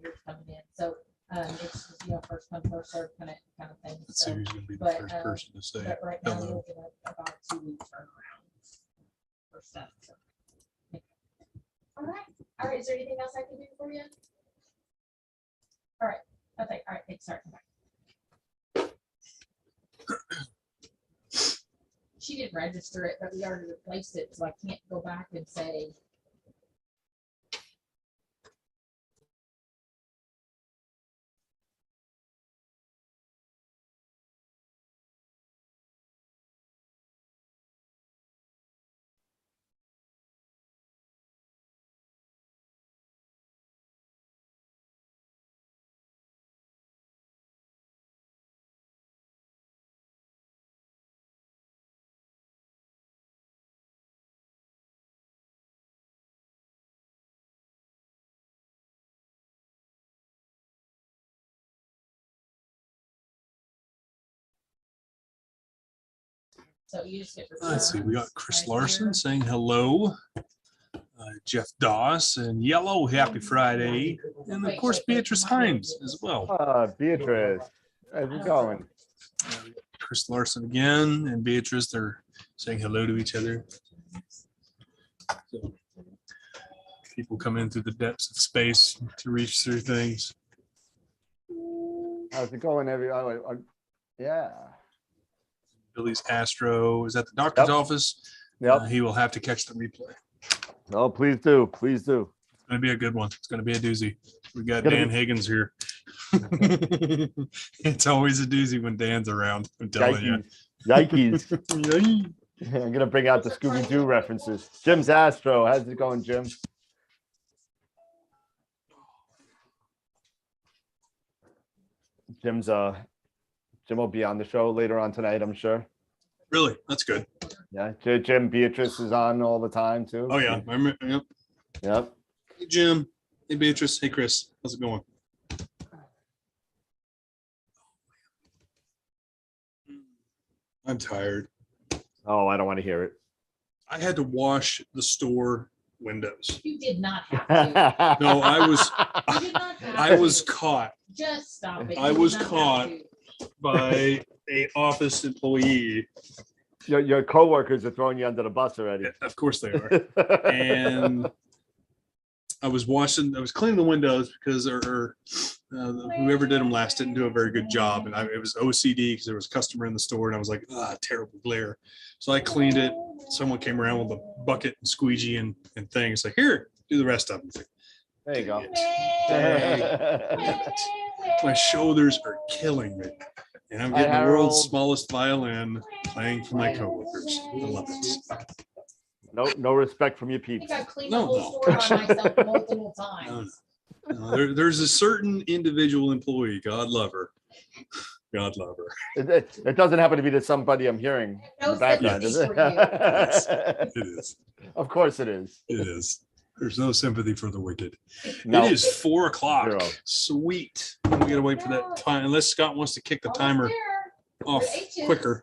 You're coming in. So it's just, first come, first serve kind of thing. Let's see who's going to be the first person to say. But right now, we're hello. looking at about a 2-week turnaround for stuff. So. All right. Is there anything else I can do for you? All right. Okay. All right. Thanks. Sorry. Come back. She didn't register it, but we already replaced it, so I can't go back and say. So you just get Let's see. We got Chris Larson saying hello. Jeff Doss and Yellow, happy Friday. And of course, Beatrice Hines as well. Beatrice, how's it going? Chris Larson again and Beatrice, they're saying hello to each other. So, people come in through the depths of space to reach through things. How's it going, yeah. Billy's Astro is at the doctor's office. Yep. He will have to catch the replay. Oh, please do. Please do. It's going to be a good one. It's going to be a doozy. We got Dan Higgins here. It's always a doozy when Dan's around. I'm telling you. Yikes. I'm going to bring out the Scooby-Doo references. Jim's Astro. How's it going, Jim? Jim will be on the show later on tonight, I'm sure. Really? That's good. Yeah, Jim Beatrice is on all the time too. Oh yeah, yep. Yep. Hey Jim. Hey Beatrice. Hey Chris. How's it going? I'm tired. Oh, I don't want to hear it. I had to wash the store windows. You did not have to. No, I was. You did not have I to. was caught. Just stop it. I You was did not caught. have to. By a office employee. Your coworkers are throwing you under the bus already. Of course they are. And I was cleaning the windows because whoever did them last didn't do a very good job. And it was OCD because there was a customer in the store and I was like, terrible glare. So I cleaned it. Someone came around with a bucket and squeegee and things like, here, do the rest of them. Like, there you go. My shoulders are killing me. And I'm getting the world's smallest violin playing for my coworkers. I love it. No respect from your I peeps. think I've cleaned the whole store by myself multiple times. No. There's a certain individual employee, God love her. God love her. It doesn't happen to be that somebody I'm hearing in the background, is it? It is. Of course it is. It is. There's no sympathy for the wicked. No. It is 4 o'clock. Zero. Sweet. We gotta wait for that time, unless Scott wants to kick the timer off quicker.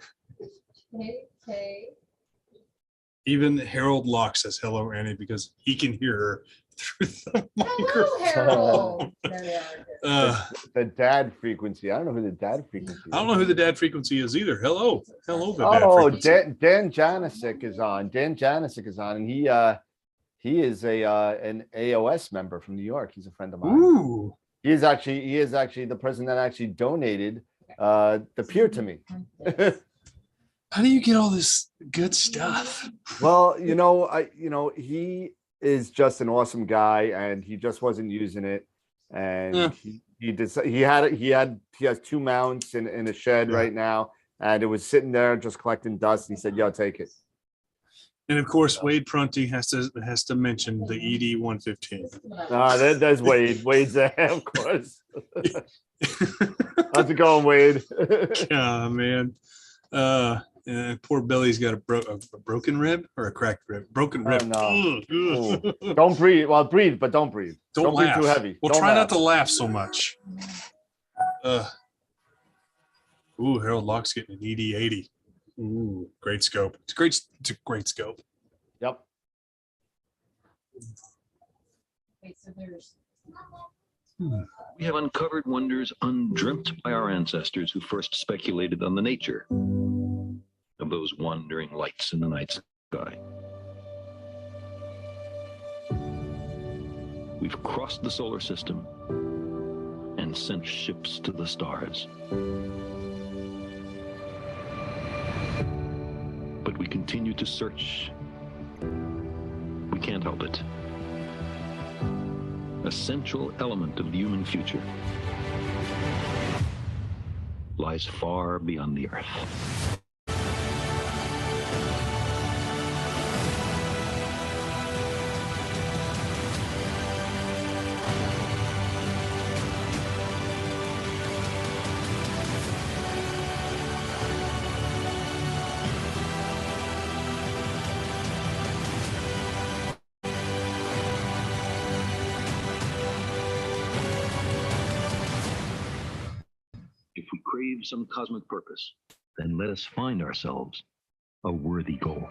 Okay. Even Harold Locke says hello, Annie, because he can hear her through the microphone. Hello, Harold. There they are. The dad frequency. I don't know who the dad frequency is. I don't know who the dad frequency is either. Hello. The dad frequency. Dan Janisic is on. Dan Janisic is on, and he is an AOS member from New York. He's a friend of mine. Ooh. He is actually the person that actually donated the pier to me. How do you get all this good stuff? Well, he is just an awesome guy, and he just wasn't using it. And he has 2 mounts in a shed right now, and it was sitting there just collecting dust. And he said, "Yo, take it." And of course, Wade Prunty has to mention the ED 115. There's Wade. Wade's there, of course. How's it going, Wade? Yeah, man. Poor Billy's got a broken rib or a cracked rib. Broken rib. Oh, no. Don't breathe. Well, breathe, but don't breathe. Don't breathe too heavy. Well, try not to laugh so much. Harold Locke's getting an ED 80. Ooh, great scope. It's a great scope. Yep. Wait, so there's We have uncovered wonders undreamt by our ancestors who first speculated on the nature of those wandering lights in the night sky. We've crossed the solar system and sent ships to the stars. But we continue to search. We can't help it. A central element of the human future lies far beyond the Earth. If we crave some cosmic purpose, then let us find ourselves a worthy goal.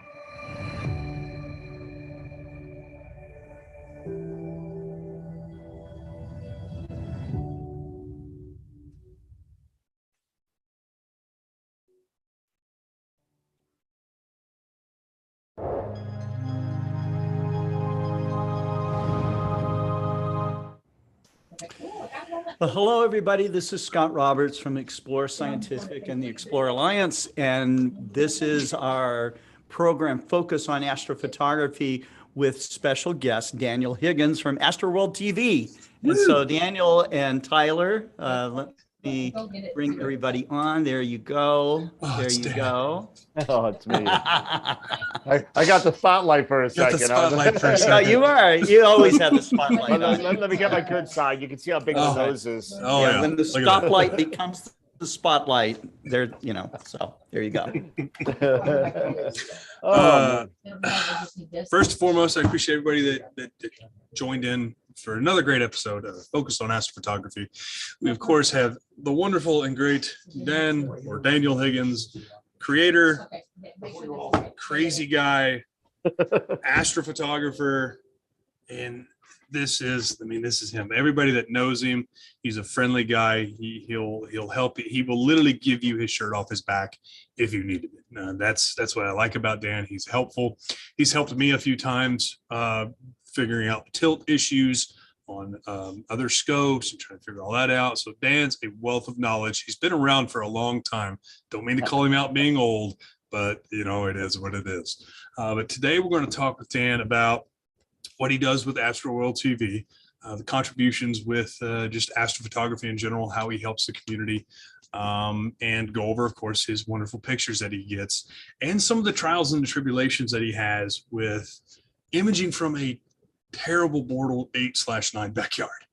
Well, hello, everybody. This is Scott Roberts from Explore Scientific and the Explore Alliance, and this is our program Focus on Astrophotography with special guest Daniel Higgins from AstroWorld TV. And so Daniel and Tyler, let me bring everybody on. There you go. Oh, There it's you Dan. go. Oh, it's me. I got the spotlight for a Got the second. spotlight for a Yeah, second. you are. You always have the spotlight on. Let me get my good side. You can see how big Oh. the nose is. Oh, yeah. When the Look at that. stoplight becomes the spotlight, there, you know, so there you go. Oh, First and foremost, I appreciate everybody that joined in for another great episode of Focus on Astrophotography. We, of course, have the wonderful and great Daniel Higgins, creator, crazy guy, astrophotographer, and this is him. Everybody that knows him, he's a friendly guy. He'll help you. He will literally give you his shirt off his back if you need it. That's what I like about Dan. He's helpful. He's helped me a few times figuring out tilt issues on other scopes and trying to figure all that out. So Dan's a wealth of knowledge. He's been around for a long time. Don't mean to call him out being old, but you know, it is what it is. But today we're going to talk with Dan about what he does with AstroWorld TV, the contributions with just astrophotography in general, how he helps the community, and go over, of course, his wonderful pictures that he gets and some of the trials and the tribulations that he has with imaging from a terrible Bortle 8/9 backyard.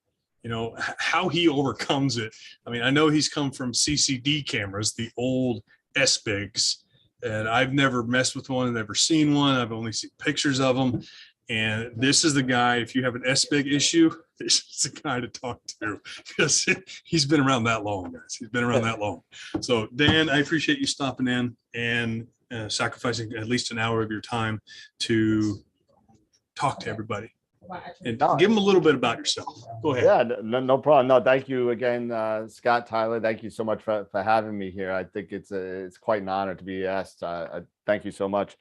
You know, how he overcomes it. I mean, I know he's come from CCD cameras, the old SBIGs, and I've never messed with one, never seen one. I've only seen pictures of them. And this is the guy, if you have an SBIG issue, this is the guy to talk to because he's been around that long, guys. He's been around that long. So Dan, I appreciate you stopping in and sacrificing at least an hour of your time to talk to everybody and give them a little bit about yourself. Go ahead. yeah, no problem. No, thank you again, Scott, Tyler. Thank you so much for having me here. I think it's quite an honor to be asked. Thank you so much.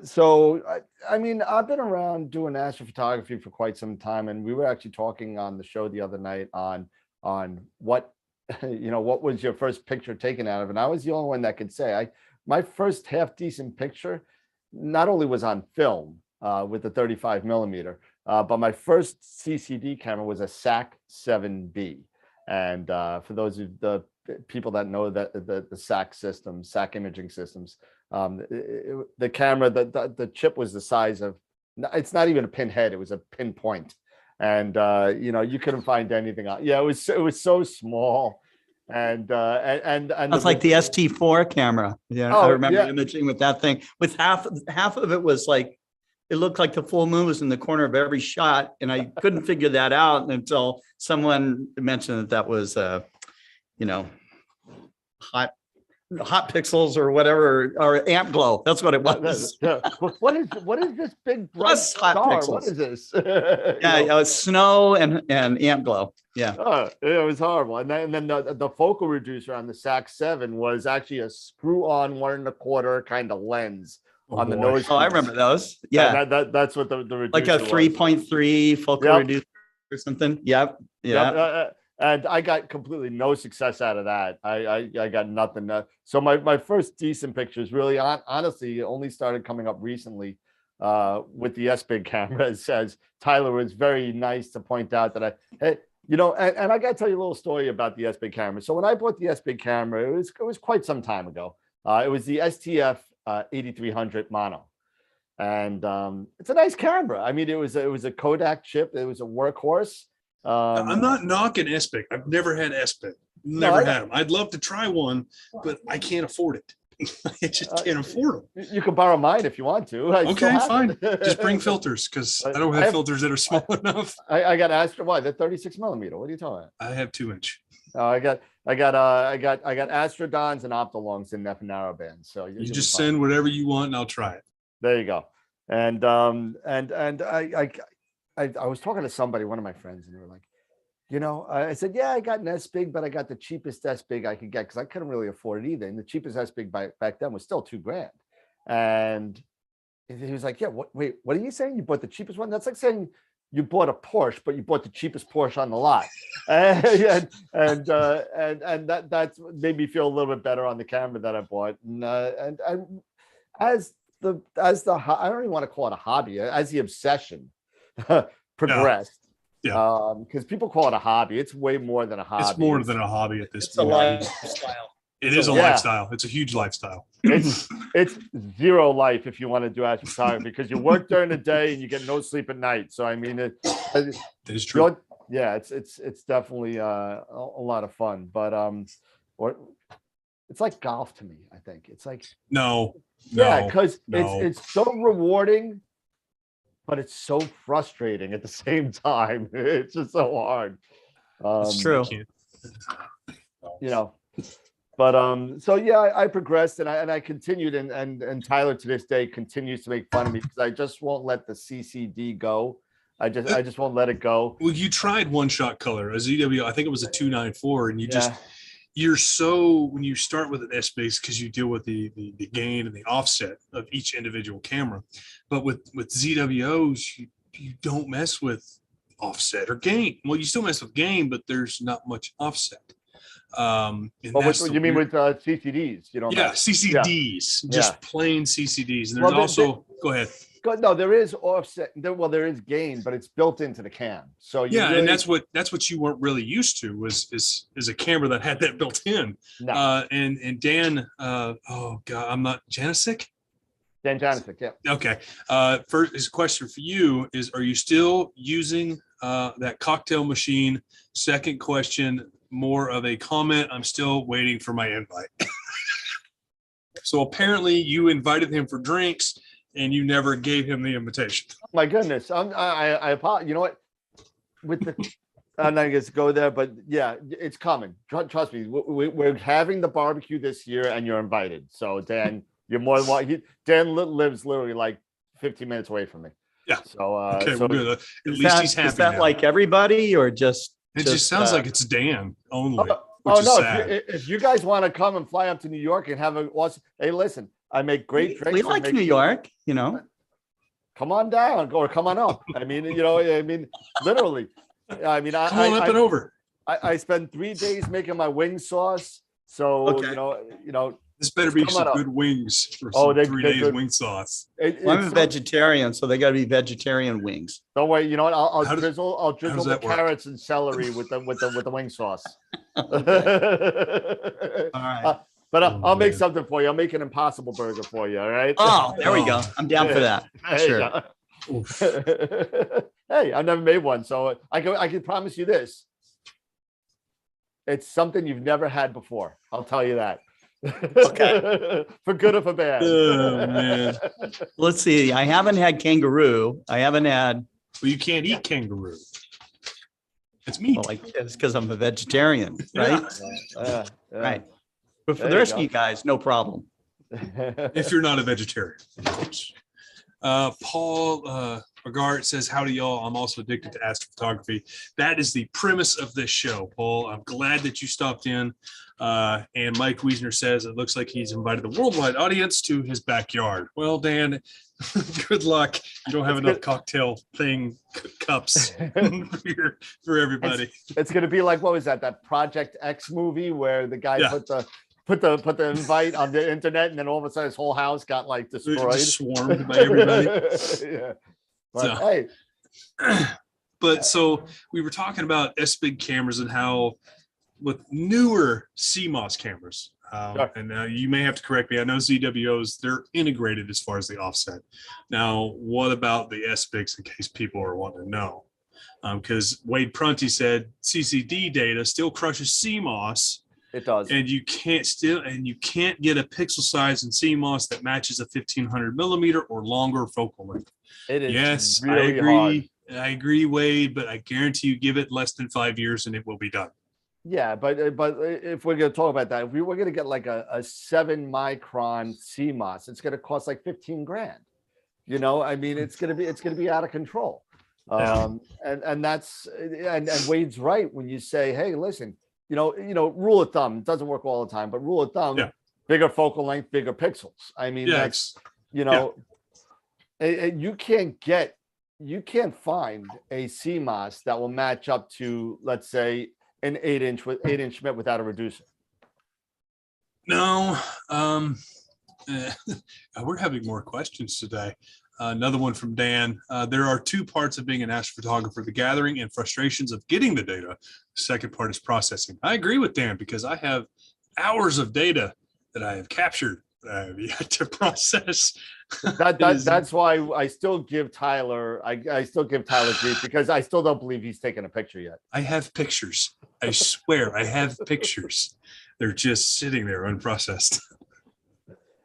So, I mean, I've been around doing astrophotography for quite some time, and we were actually talking on the show the other night on what, what was your first picture taken out of? And I was the only one that could say my first half decent picture not only was on film with the 35 millimeter, but my first CCD camera was a SAC 7B. And for those of the people that know that the SAC systems, SAC imaging systems, the camera, the chip was the size of, it's not even a pinhead, it was a pinpoint. And you couldn't find anything on. Yeah, it was so small. And That's like the ST4 camera. Yeah, I remember imaging with that thing. With half of it was like, it looked like the full moon was in the corner of every shot, and I couldn't figure that out until someone mentioned that was hot hot pixels or whatever, or amp glow. That's what it was. What is this big bright Plus hot star? pixels. What is this? Yeah, snow and amp glow. Yeah. Oh, it was horrible. And then the focal reducer on the SAC-7 was actually a screw-on 1 1/4 kind of lens on the nose. Oh, I remember those. Yeah. That's what the reducer Like a was. 3.3 focal Yep. reducer or something. Yep. Yep, Yeah. and I got completely no success out of that. I got nothing. So my first decent pictures really honestly only started coming up recently with the S-Big camera. As Tyler was very nice to point out that and I got to tell you a little story about the S-Big camera. So when I bought the S-Big camera, it was quite some time ago. It was the STF 8300 mono. And it's a nice camera. I mean, it was a Kodak chip. It was a workhorse. I'm not knocking S-Big. I've never had S-Big. Never had them. I'd love to try one, but I can't afford it. I just can't afford them. You can borrow mine if you want to. Okay, fine. Just bring filters because I don't have filters that are small enough. I got the 36 millimeter. What are you talking about? I have 2-inch. I got Astrodons and Optolongs in that narrow band. So You just send whatever you want and I'll try it. There you go. And I was talking to somebody, one of my friends, and they were like, I said, yeah, I got an S-Big, but I got the cheapest S-Big I could get because I couldn't really afford it either. And the cheapest S-Big back then was still $2,000. And he was like, yeah, wait, what are you saying? You bought the cheapest one? That's like saying you bought a Porsche, but you bought the cheapest Porsche on the lot. And that made me feel a little bit better on the camera that I bought. And as the I don't even want to call it a hobby, as the obsession progressed. Yeah. Because people call it a hobby. It's way more than a hobby. It's more than a hobby at this It's a point. lifestyle. It is a lifestyle. It's a huge lifestyle. It's zero life if you want to do astrophotography because you work during the day and you get no sleep at night. So I mean, it is true. Yeah, it's definitely a lot of fun. But or it's like golf to me. I think it's like because it's so rewarding. But it's so frustrating at the same time. It's just so hard. It's true. But so yeah, I progressed and I continued and Tyler to this day continues to make fun of me because I just won't let the CCD go. I just won't let it go. Well, you tried one-shot color, a ZW, I think it was a 294, and you're so, when you start with an S-Base, because you deal with the gain and the offset of each individual camera, but with ZWOs, you don't mess with offset or gain. Well, you still mess with gain, but there's not much offset. What you mean with CCDs? CCDs, just plain CCDs. And there's go ahead. No, there is offset. There is gain, but it's built into the cam. So and that's what you weren't really used to is a camera that had that built in. No. And Dan, oh God, I'm not Janisic. Dan Janisic, yeah. Okay. First, his question for you is: are you still using that cocktail machine? Second question, more of a comment. I'm still waiting for my invite. So apparently, you invited him for drinks. And you never gave him the invitation. My goodness, I apologize. You know what? I'm not going to go there, but yeah, it's coming. Trust me, we're having the barbecue this year, and you're invited. So Dan, you're more than welcome. Dan lives literally like 15 minutes away from me. Yeah. So okay, we're good. At least he's happy. Is that now. like everybody, or just? It just sounds like it's Dan only. If you guys want to come and fly up to New York and have hey, listen. I make great drinks. We like New York, Come on down or come on up. I mean, literally. I mean, come on up and over. I spend 3 days making my wing sauce. So, this better be some good wings for some 3 days wing sauce. I'm a vegetarian, so they got to be vegetarian wings. Don't worry. You know what? I'll drizzle the carrots and celery with the wing sauce. All right. But I'll make something for you. I'll make an Impossible Burger for you. All right. Oh, there we go. I'm down for that. Sure. Hey, I've never made one, so I can promise you this. It's something you've never had before. I'll tell you that. Okay. For good or for bad. Oh, man. Let's see. I haven't had kangaroo. I haven't had. Well, you can't eat kangaroo. It's meat. Well, it's because I'm a vegetarian, right? Yeah. Right. But for There the you rest go. of you guys, no problem. If you're not a vegetarian, of course. Paul Regard says, howdy y'all. I'm also addicted to astrophotography. That is the premise of this show, Paul. I'm glad that you stopped in. And Mike Wiesner says it looks like he's invited the worldwide audience to his backyard. Well, Dan, good luck. You don't have enough cocktail cups for everybody. It's going to be like, what was that Project X movie where the guy put the invite on the internet, and then all of a sudden his whole house got like destroyed, just swarmed by everybody. Yeah. But hey, but so we were talking about S-Big cameras and how with newer CMOS cameras, Sure. and now you may have to correct me. I know ZWOs, they're integrated as far as the offset. Now, what about the S-Bigs in case people are wanting to know? Because Wade Prunty said CCD data still crushes CMOS. it does. And you can't get a pixel size in CMOS that matches a 1500 millimeter or longer focal length. It is Yes, really I agree. hard. I agree, Wade, but I guarantee you give it less than 5 years and it will be done. Yeah, but if we're going to talk about that, if we were going to get like a 7-micron CMOS, it's going to cost like 15 grand. You know, I mean, it's going to be out of control. And that's and Wade's right when you say, hey, listen, you know, rule of thumb, it doesn't work all the time, but rule of thumb, bigger focal length, bigger pixels. I mean, that's, you know, you can't find a CMOS that will match up to, let's say, an 8-inch with 8-inch Schmidt without a reducer. No, we're having more questions today. Another one from Dan. There are two parts of being an astrophotographer: the gathering and frustrations of getting the data. The second part is processing. I agree with Dan because I have hours of data that I have captured that I have yet to process. That's why I still give Tyler, I still give Tyler grief because I still don't believe he's taken a picture yet. I have pictures. I swear I have pictures. They're just sitting there unprocessed.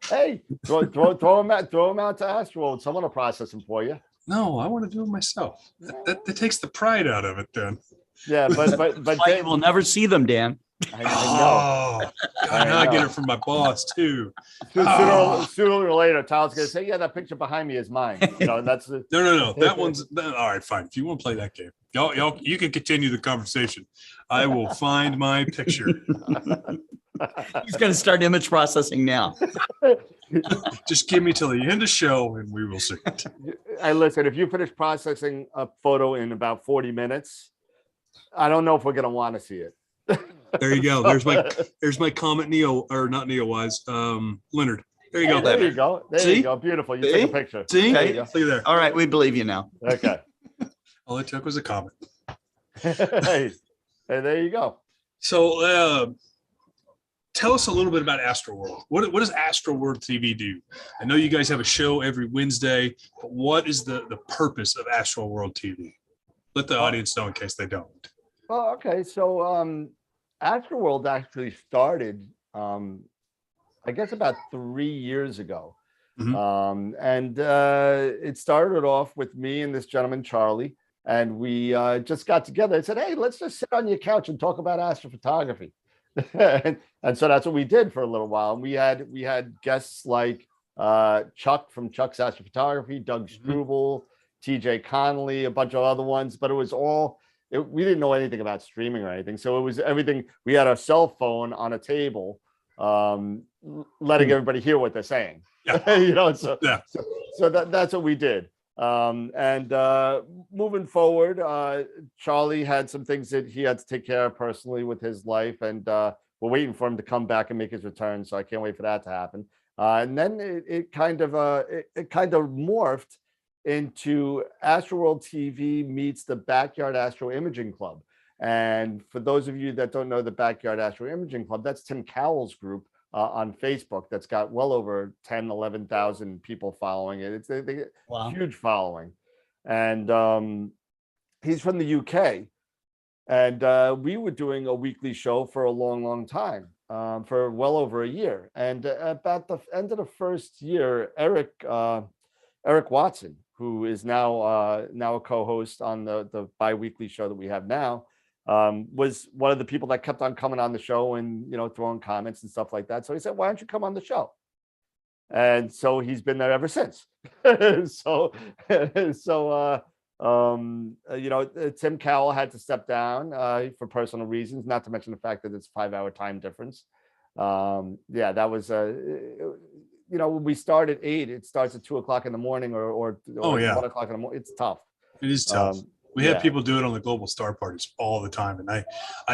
Hey, throw them out to AstroWorld. Someone will process them for you. No, I want to do it myself. That takes the pride out of it then. Yeah, but Like, we'll never see them, Dan. I know. Oh, God, now I get it from my boss too. Sooner or later, Tyler's gonna say, "Yeah, that picture behind me is mine." You know, and that's the No. That one's all right. Fine. If you want to play that game, y'all, you can continue the conversation. I will find my picture. He's going to start image processing now. Just give me till the end of the show, and we will see it. Hey, listen, if you finish processing a photo in about 40 minutes, I don't know if we're gonna want to see it. There you go. There's my comment, Leonard. There you go. There you go. There See? you go. Beautiful. You See? took a picture. See? There you go. Look at there. All right, we believe you now. Okay. All it took was a comment. Hey, there you go. So tell us a little bit about AstroWorld. What does AstroWorld TV do? I know you guys have a show every Wednesday, but what is the purpose of AstroWorld TV? Let the audience know in case they don't. Well, okay. So AstroWorld actually started, I guess, about 3 years ago. And it started off with me and this gentleman, Charlie, and we just got together and said, hey, let's just sit on your couch and talk about astrophotography. and so that's what we did for a little while. And we had guests like Chuck from Chuck's Astrophotography, Doug Struble, TJ Connolly, a bunch of other ones, but it was all, we didn't know anything about streaming or anything. So it was everything. We had our cell phone on a table, letting everybody hear what they're saying. Yeah. You know, so that's what we did. And moving forward, Charlie had some things that he had to take care of personally with his life, and we're waiting for him to come back and make his return. So I can't wait for that to happen. And then it kind of morphed into AstroWorld TV meets the Backyard Astro Imaging Club. And for those of you that don't know the Backyard Astro Imaging Club, that's Tim Cowell's group on Facebook that's got well over 10, 11,000 people following it. It's a huge following. And he's from the UK. And we were doing a weekly show for a long, long time, for well over a year. And about the end of the first year, Eric Watson, who is now a co-host on the bi-weekly show that we have now, was one of the people that kept on coming on the show and, you know, throwing comments and stuff like that. So he said, why don't you come on the show? And so he's been there ever since. So, you know, Tim Cowell had to step down for personal reasons, not to mention the fact that it's a 5-hour time difference. Yeah, that was, you know, when we start at 8, it starts at 2 o'clock in the morning or Oh, yeah. 1 o'clock in the morning. It's tough. It is tough. We yeah. have people do it on the global star parties all the time. And I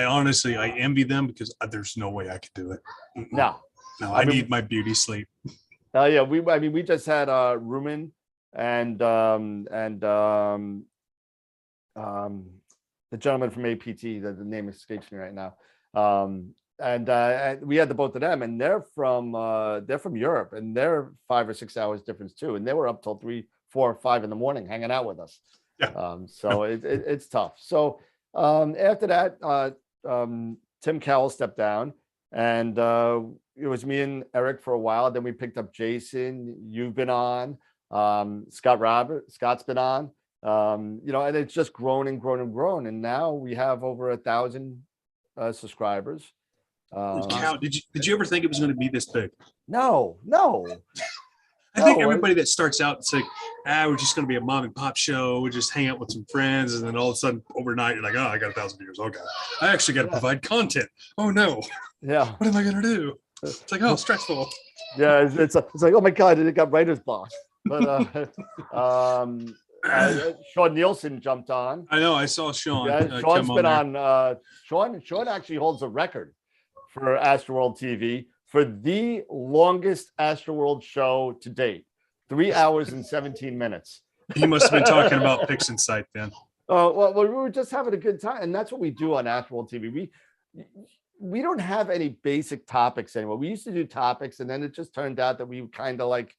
honestly, I envy them because there's no way I could do it. No, I need my beauty sleep. yeah, I mean, we just had Rumen and the gentleman from APT, the name escapes me right now. And we had the both of them, and they're from Europe, and they're 5 or 6 hours difference too, and they were up till 3, 4, 5 in the morning hanging out with us. Yeah. So it's tough. So after that, Tim Cowell stepped down, and it was me and Eric for a while. Then we picked up Jason. You've been on. Scott's been on. You know, and it's just grown and grown and grown. And now we have over 1,000 subscribers. Cow, did you ever think it was going to be this big? No. I think everybody that starts out, it's like, we're just going to be a mom and pop show. We just hang out with some friends. And then all of a sudden overnight, you're like, oh, I got 1,000 viewers. Okay. I actually got to provide content. Oh no. Yeah. What am I going to do? It's like, oh, stressful. Yeah. It's like, oh my God, it got writer's block. But Sean Nielsen jumped on. I know. I saw Sean. Yeah, Sean's been on. Sean actually holds a record for AstroWorld TV for the longest AstroWorld show to date, 3 hours and 17 minutes. He must have been talking about Pix Insight then. Well, we were just having a good time, and that's what we do on AstroWorld TV. We don't have any basic topics anymore. We used to do topics, and then it just turned out that we kind of like,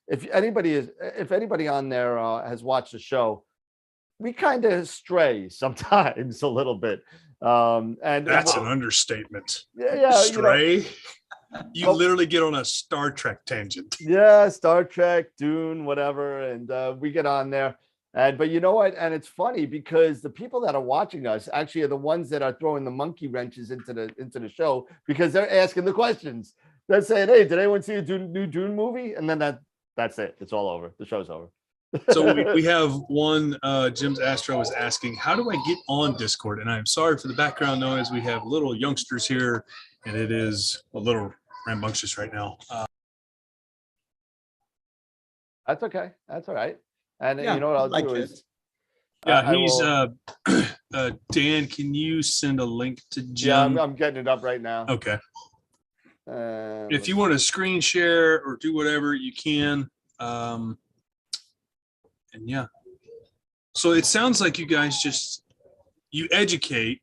if anybody on there has watched the show, we kind of stray sometimes a little bit. And that's an understatement. Yeah, stray. You literally get on a Star Trek tangent. Yeah, Star Trek, Dune, whatever, and we get on there. But you know what? And it's funny because the people that are watching us actually are the ones that are throwing the monkey wrenches into the show because they're asking the questions. They're saying, "Hey, did anyone see a new Dune movie?" And then that's it. It's all over. The show's over. So we have one, Jim's Astro is asking, how do I get on Discord? And I'm sorry for the background noise. We have little youngsters here, and it is a little rambunctious right now. That's okay. That's all right. And you know what I'll do is, he's Dan. Can you send a link to Jim? Yeah, I'm getting it up right now. Okay. If you want to screen share or do whatever, you can. And yeah, so it sounds like you guys you educate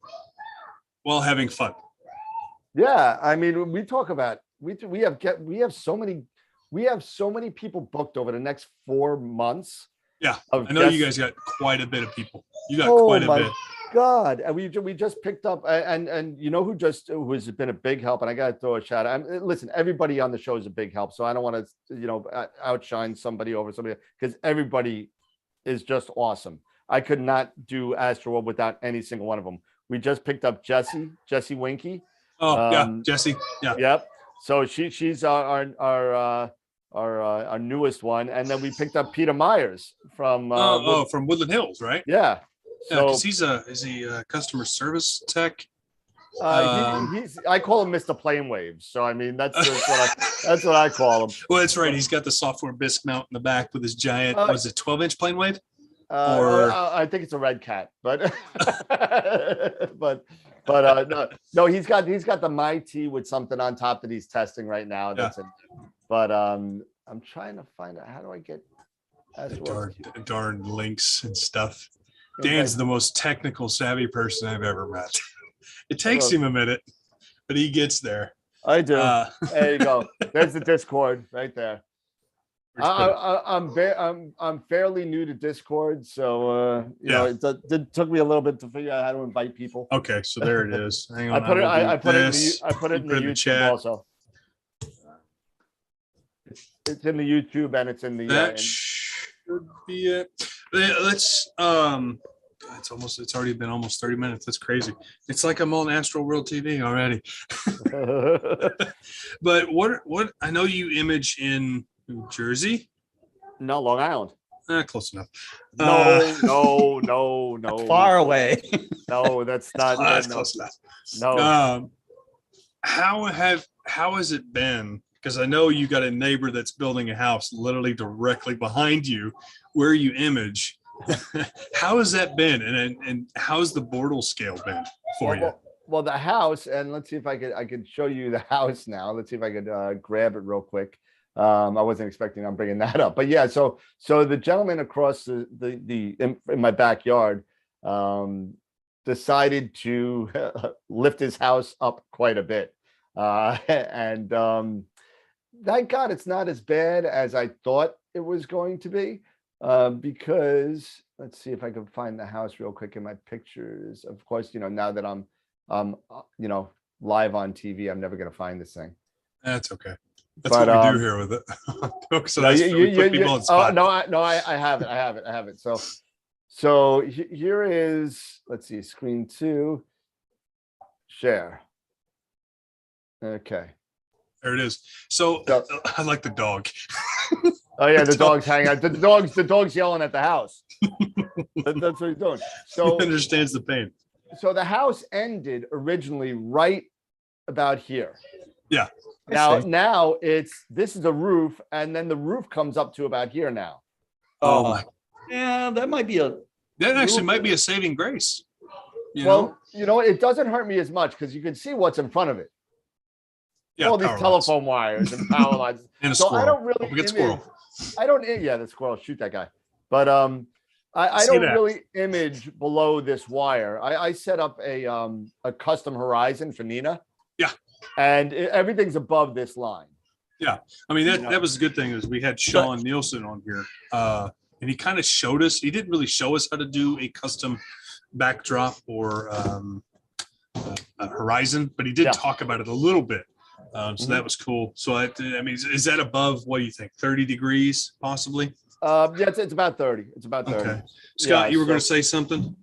while having fun. Yeah, I mean, we talk about we have so many people booked over the next 4 months. Yeah, I know you guys got quite a bit of people. You got quite a bit. God, and we just picked up, and you know who has been a big help, and I got to throw a shout out. Listen, everybody on the show is a big help, so I don't want to outshine somebody over somebody because everybody is just awesome. I could not do AstroWorld without any single one of them. We just picked up Jessie Winky. Oh yeah, Jessie. Yeah. Yep. So she's our newest one, and then we picked up Peter Myers from from Woodland Hills, right? Yeah. So because is he a customer service tech? I call him Mr. Plane Waves. So I mean that's what I call him. Well, that's right. He's got the software bisque mount in the back with his giant. Was it 12-inch plane wave? I think it's a Red Cat, but no, he's got the MyT with something on top that he's testing right now. That's it. But I'm trying to find out how do I get darn links and stuff. Dan's the most technical savvy person I've ever met. It takes him a minute, but he gets there. I do. There you go. There's the Discord right there. I'm fairly new to Discord, so you know it took me a little bit to figure out how to invite people. Okay, so there it is. Hang on. I put it in the YouTube chat also. It's in the YouTube and it's in the. That should be it. Let's It's already been almost 30 minutes. That's crazy. It's like I'm on AstroWorld TV already. But what I know you image in New Jersey. No, Long Island. Close enough. No. Far away. No, that's not. That's no, close enough. no. How has it been? Because I know you got a neighbor that's building a house literally directly behind you, where you image. How has that been, and how's the Bortle scale been for you? Well, the house, and let's see if I could show you the house now. Let's see if I could grab it real quick. I wasn't expecting I'm bringing that up, but yeah. So the gentleman across in my backyard decided to lift his house up quite a bit, and thank God it's not as bad as I thought it was going to be, because let's see if I can find the house real quick in my pictures. Of course, now that I'm live on TV, I'm never going to find this thing. That's okay. That's what we do here with it. So that's we put people on spot. I have it. So here is, let's see, screen 2, share. Okay. There it is. So I like the dog. Oh yeah, the dog's hanging out. The dog's yelling at the house. That's what he's doing. So He understands the pain. So the house ended originally right about here. Yeah. Now this is a roof, and then the roof comes up to about here now. Yeah, that might be might be a saving grace. It doesn't hurt me as much because you can see what's in front of it. Yeah, all these telephone wires and power lines. And a so squirrel. I don't really. Don't forget squirrel. The squirrel. Shoot that guy. But I don't really image below this wire. I set up a custom horizon for Nina. Yeah. And everything's above this line. Yeah. I mean, that was a good thing is we had Sean Nielsen on here. And he kind of showed us, he didn't really show us how to do a custom backdrop or a horizon, but he did talk about it a little bit. So that was cool. So I mean, is that above, what do you think? 30 degrees possibly? Yeah, it's about 30. It's about 30. Okay. Scott, you were going to say something?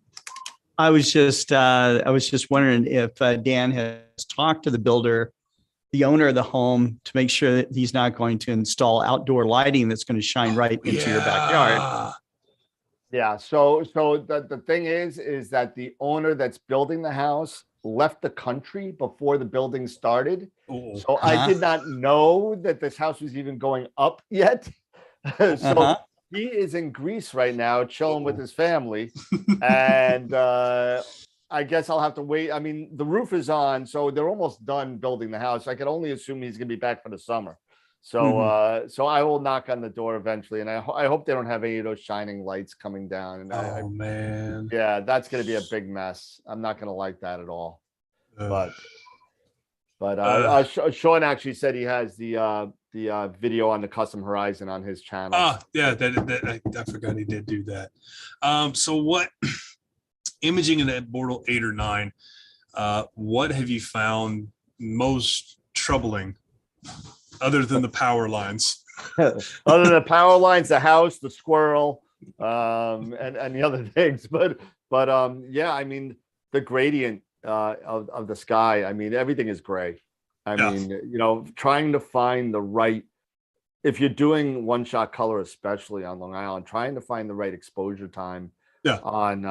I was just wondering if Dan has talked to the builder, the owner of the home, to make sure that he's not going to install outdoor lighting that's going to shine right into your backyard. Yeah. So the thing is that the owner that's building the house left the country before the building started. So I did not know that this house was even going up yet. So he is in Greece right now, chilling with his family. And I guess I'll have to wait. I mean, the roof is on, so they're almost done building the house. I can only assume he's going to be back for the summer. So so I will knock on the door eventually. And I hope they don't have any of those shining lights coming down. And man. Yeah, that's going to be a big mess. I'm not going to like that at all. But Sean actually said he has the video on the custom horizon on his channel. Yeah, I forgot he did do that. So what imaging in that Bortle 8 or 9, what have you found most troubling other than the power lines? Other than the power lines, the house, the squirrel, and the other things. But yeah, I mean, the gradient of the sky, I mean, everything is gray. I mean, trying to find the right, if you're doing one-shot color, especially on Long Island, trying to find the right exposure time on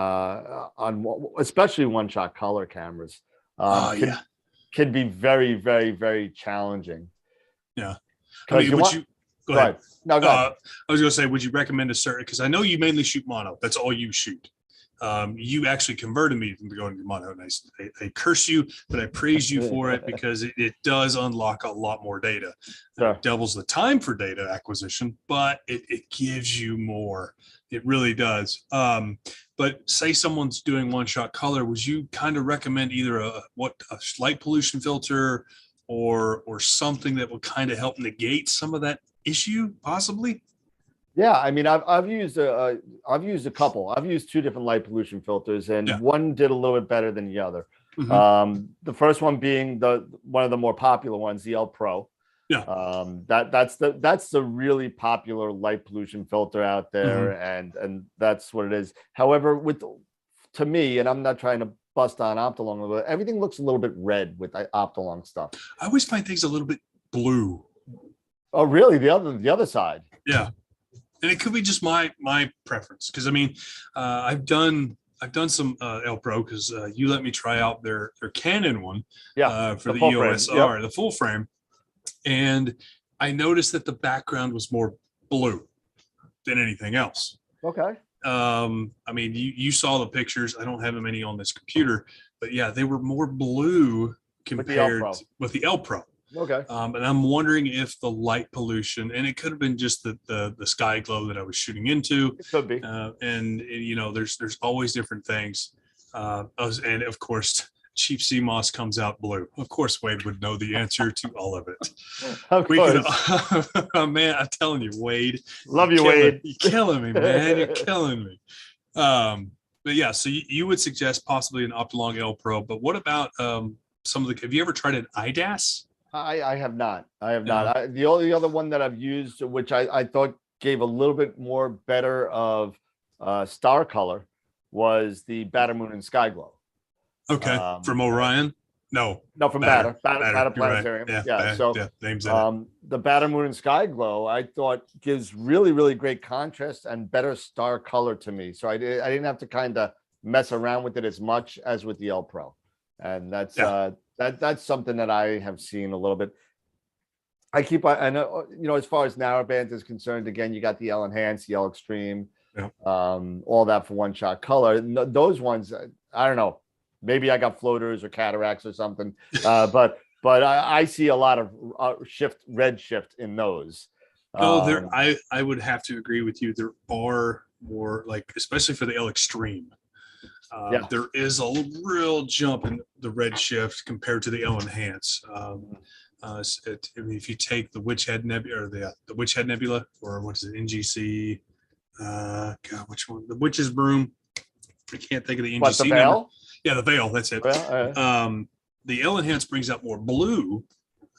especially one-shot color cameras can be very, very, very challenging. Yeah. I mean, go ahead. No, go ahead. I was going to say, would you recommend a certain, because I know you mainly shoot mono. That's all you shoot. You actually converted me into going to mono. And I curse you, but I praise you for it because it does unlock a lot more data. It doubles the time for data acquisition, but it gives you more. It really does. But say someone's doing one-shot color, would you kind of recommend either a light pollution filter or something that would kind of help negate some of that issue, possibly? Yeah, I mean, I've used a couple. I've used 2 different light pollution filters, and one did a little bit better than the other. The first one being one of the more popular ones, the L Pro. Yeah, that's the really popular light pollution filter out there, and that's what it is. However, to me, and I'm not trying to bust on Optolong, but everything looks a little bit red with Optolong stuff. I always find things a little bit blue. Oh, really? The other side? Yeah, and it could be just my preference, because I mean, I've done some L Pro, because you let me try out their Canon one, for the full EOS frame. R, the full frame, and I noticed that the background was more blue than anything else. Okay. I mean, you saw the pictures. I don't have them any on this computer, but yeah, they were more blue compared with the L Pro. Okay. And I'm wondering if the light pollution, and it could have been just the sky glow that I was shooting into. It could be. And you know, there's always different things. And of course, Chief CMOS comes out blue. Of course, Wade would know the answer to all of it. Of course. Man, I'm telling you, Wade. Love you, Wade. You're killing me, man. You're killing me. But yeah, so you would suggest possibly an Optolong L Pro, but what about some of the? Have you ever tried an IDAS? I have not. I have not. The only other one that I've used, which I thought gave a little bit more better of star color, was the Batter Moon and Sky Glow. Okay, from Orion? No, from Batter Planetarium. Right. Yeah. So name's in the Batter Moon and Sky Glow, I thought gives really, really great contrast and better star color to me. So I didn't have to kind of mess around with it as much as with the L Pro, and that's that's something that I have seen a little bit. I know, you know, as far as narrowband is concerned, again, you got the L Enhanced, the L Extreme, all that for one shot color. Those ones, I don't know. Maybe I got floaters or cataracts or something, but I see a lot of red shift in those. Oh, I would have to agree with you. There are more, like, especially for the L Extreme. There is a real jump in the red shift compared to the L Enhance. I mean, if you take the Witch Head Nebula, or the Witch Head Nebula, or what is it, NGC? God, which one? The Witch's Broom. I can't think of the NGC. What, the Veil? Yeah, the Veil. That's it. The L Enhance brings out more blue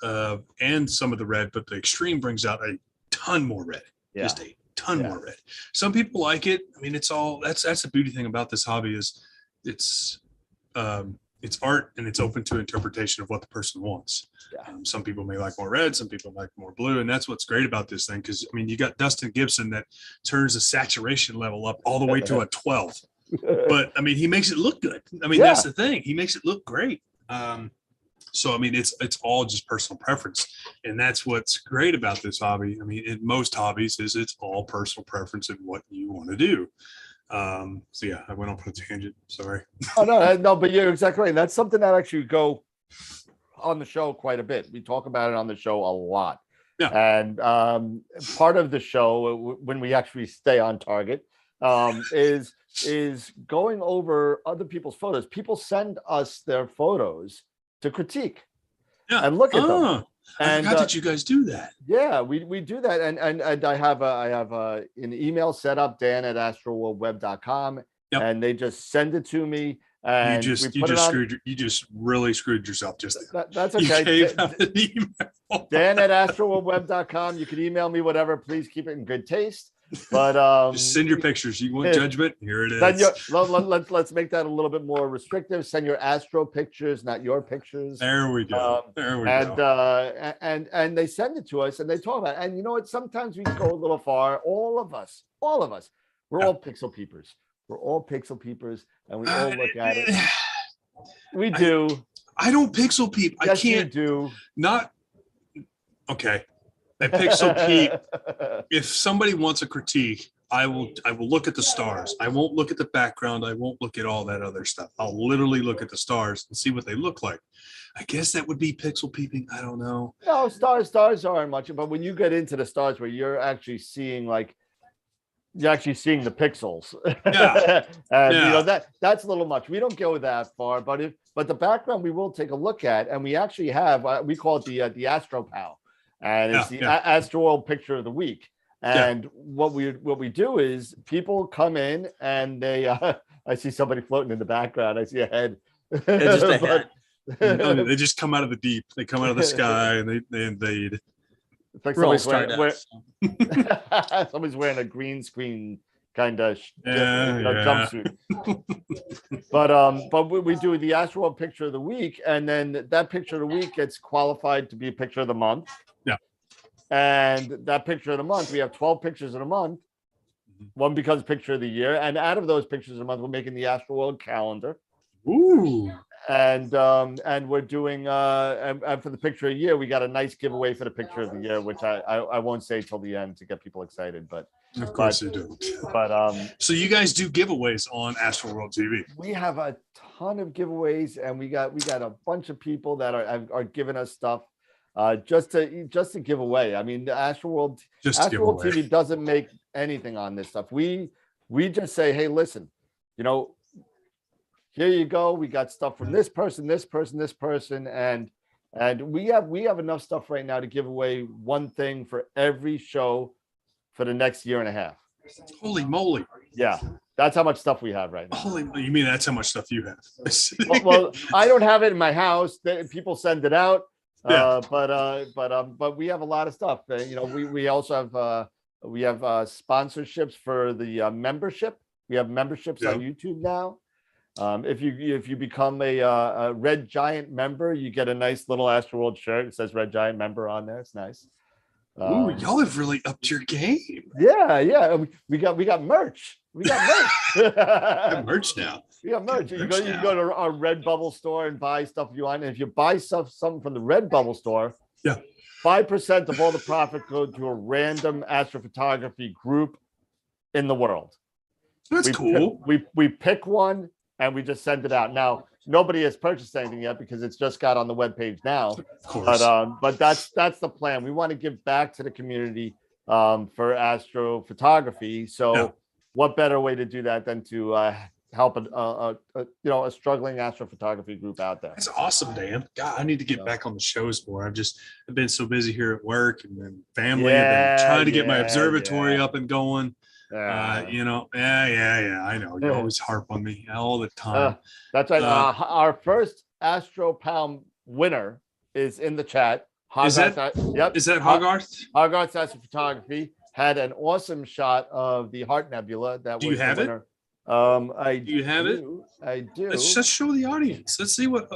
and some of the red, but the Extreme brings out a ton more red. Yeah. Just a ton more red. Some people like it. I mean, it's all that's the beauty thing about this hobby is it's art, and it's open to interpretation of what the person wants. Some people may like more red, some people like more blue, and that's what's great about this thing, because I mean, you got Dustin Gibson that turns the saturation level up all the way to a 12. But I mean, he makes it look good. I mean, that's the thing. He makes it look great. So I mean, it's all just personal preference, and that's what's great about this hobby. I mean, in most hobbies, is it's all personal preference and what you want to do. So yeah, I went off on a tangent. Sorry. Oh no, but you're exactly right. That's something that actually go on the show quite a bit. We talk about it on the show a lot. Yeah. And part of the show, when we actually stay on target, is going over other people's photos. People send us their photos to critique and look at them. I forgot that you guys do that. Yeah, we do that, and I have an email set up, dan@astroworldweb.com, and they just send it to me. And you just really screwed yourself just there. That's okay. You gave out an email. Dan@astroworldweb.com. You can email me whatever. Please keep it in good taste. But just send your pictures. You want judgment? Here it is. Let's make that a little bit more restrictive. Send your Astro pictures, not your pictures. There we go. Go. And they send it to us, and they talk about it. And you know what? Sometimes we go a little far. All of us, we're all pixel peepers. We're all pixel peepers, and we all look at it. We do. I don't pixel peep. Yes, I can't do. Not okay. I pixel peep. If somebody wants a critique, I will look at the stars. I won't look at the background. I won't look at all that other stuff. I'll literally look at the stars and see what they look like. I guess that would be pixel peeping. I don't know. No, stars aren't much, but when you get into the stars where you're actually seeing the pixels. Yeah. And you know, that's a little much. We don't go that far, but the background we will take a look at, and we actually have we call it the Astro Pal. And it's the AstroWorld picture of the week. And what we do is people come in and they I see somebody floating in the background. I see a head. Just a head. They just come out of the deep. They come out of the sky and they invade. It's like somebody's wearing a green screen kind of Yeah. jumpsuit. But we do the AstroWorld picture of the week, and then that picture of the week gets qualified to be a picture of the month. Yeah. And that picture of the month, we have 12 pictures of the month. One becomes picture of the year, and out of those pictures of the month, we're making the AstroWorld calendar. Ooh. And we're doing and for the picture of the year, we got a nice giveaway for the picture of the year, which I won't say till the end to get people excited, but Of course you do. but So you guys do giveaways on AstroWorld TV. we have a ton of giveaways, and we got a bunch of people that are giving us stuff just to give away. I mean, the AstroWorld TV doesn't make anything on this stuff. We just say, hey, listen, here you go. We got stuff from this person, this person, this person, and we have enough stuff right now to give away one thing for every show for the next year and a half. Holy moly. Yeah, that's how much stuff we have right now. You mean that's how much stuff you have? well, I don't have it in my house. People send it out. Yeah. But we have a lot of stuff. We also have sponsorships for the membership. We have memberships on YouTube now. If you become a Red Giant member, you get a nice little AstroWorld shirt. It says Red Giant member on there. It's nice. Ooh, y'all have really upped your game. Yeah. We got merch. We got merch. We have merch now. We got merch. You can go to our Redbubble store and buy stuff you want. And if you buy something from the Redbubble store, 5% of all the profit goes to a random astrophotography group in the world. That's cool. We pick one and we just send it out. Now, nobody has purchased anything yet because it's just got on the webpage now. Of course. But that's the plan. We want to give back to the community for astrophotography. So what better way to do that than to help a struggling astrophotography group out there? That's awesome, Dan. God, I need to get back on the shows more. I've been so busy here at work and then family and then trying to get my observatory up and going. I know. You always harp on me all the time. That's right. Our first Astro Palm winner is in the chat. Is that Hogarth? Hogarth's Astrophotography had an awesome shot of the Heart Nebula. That Do you have it? Do you have it? I do. Let's just show the audience. Let's see what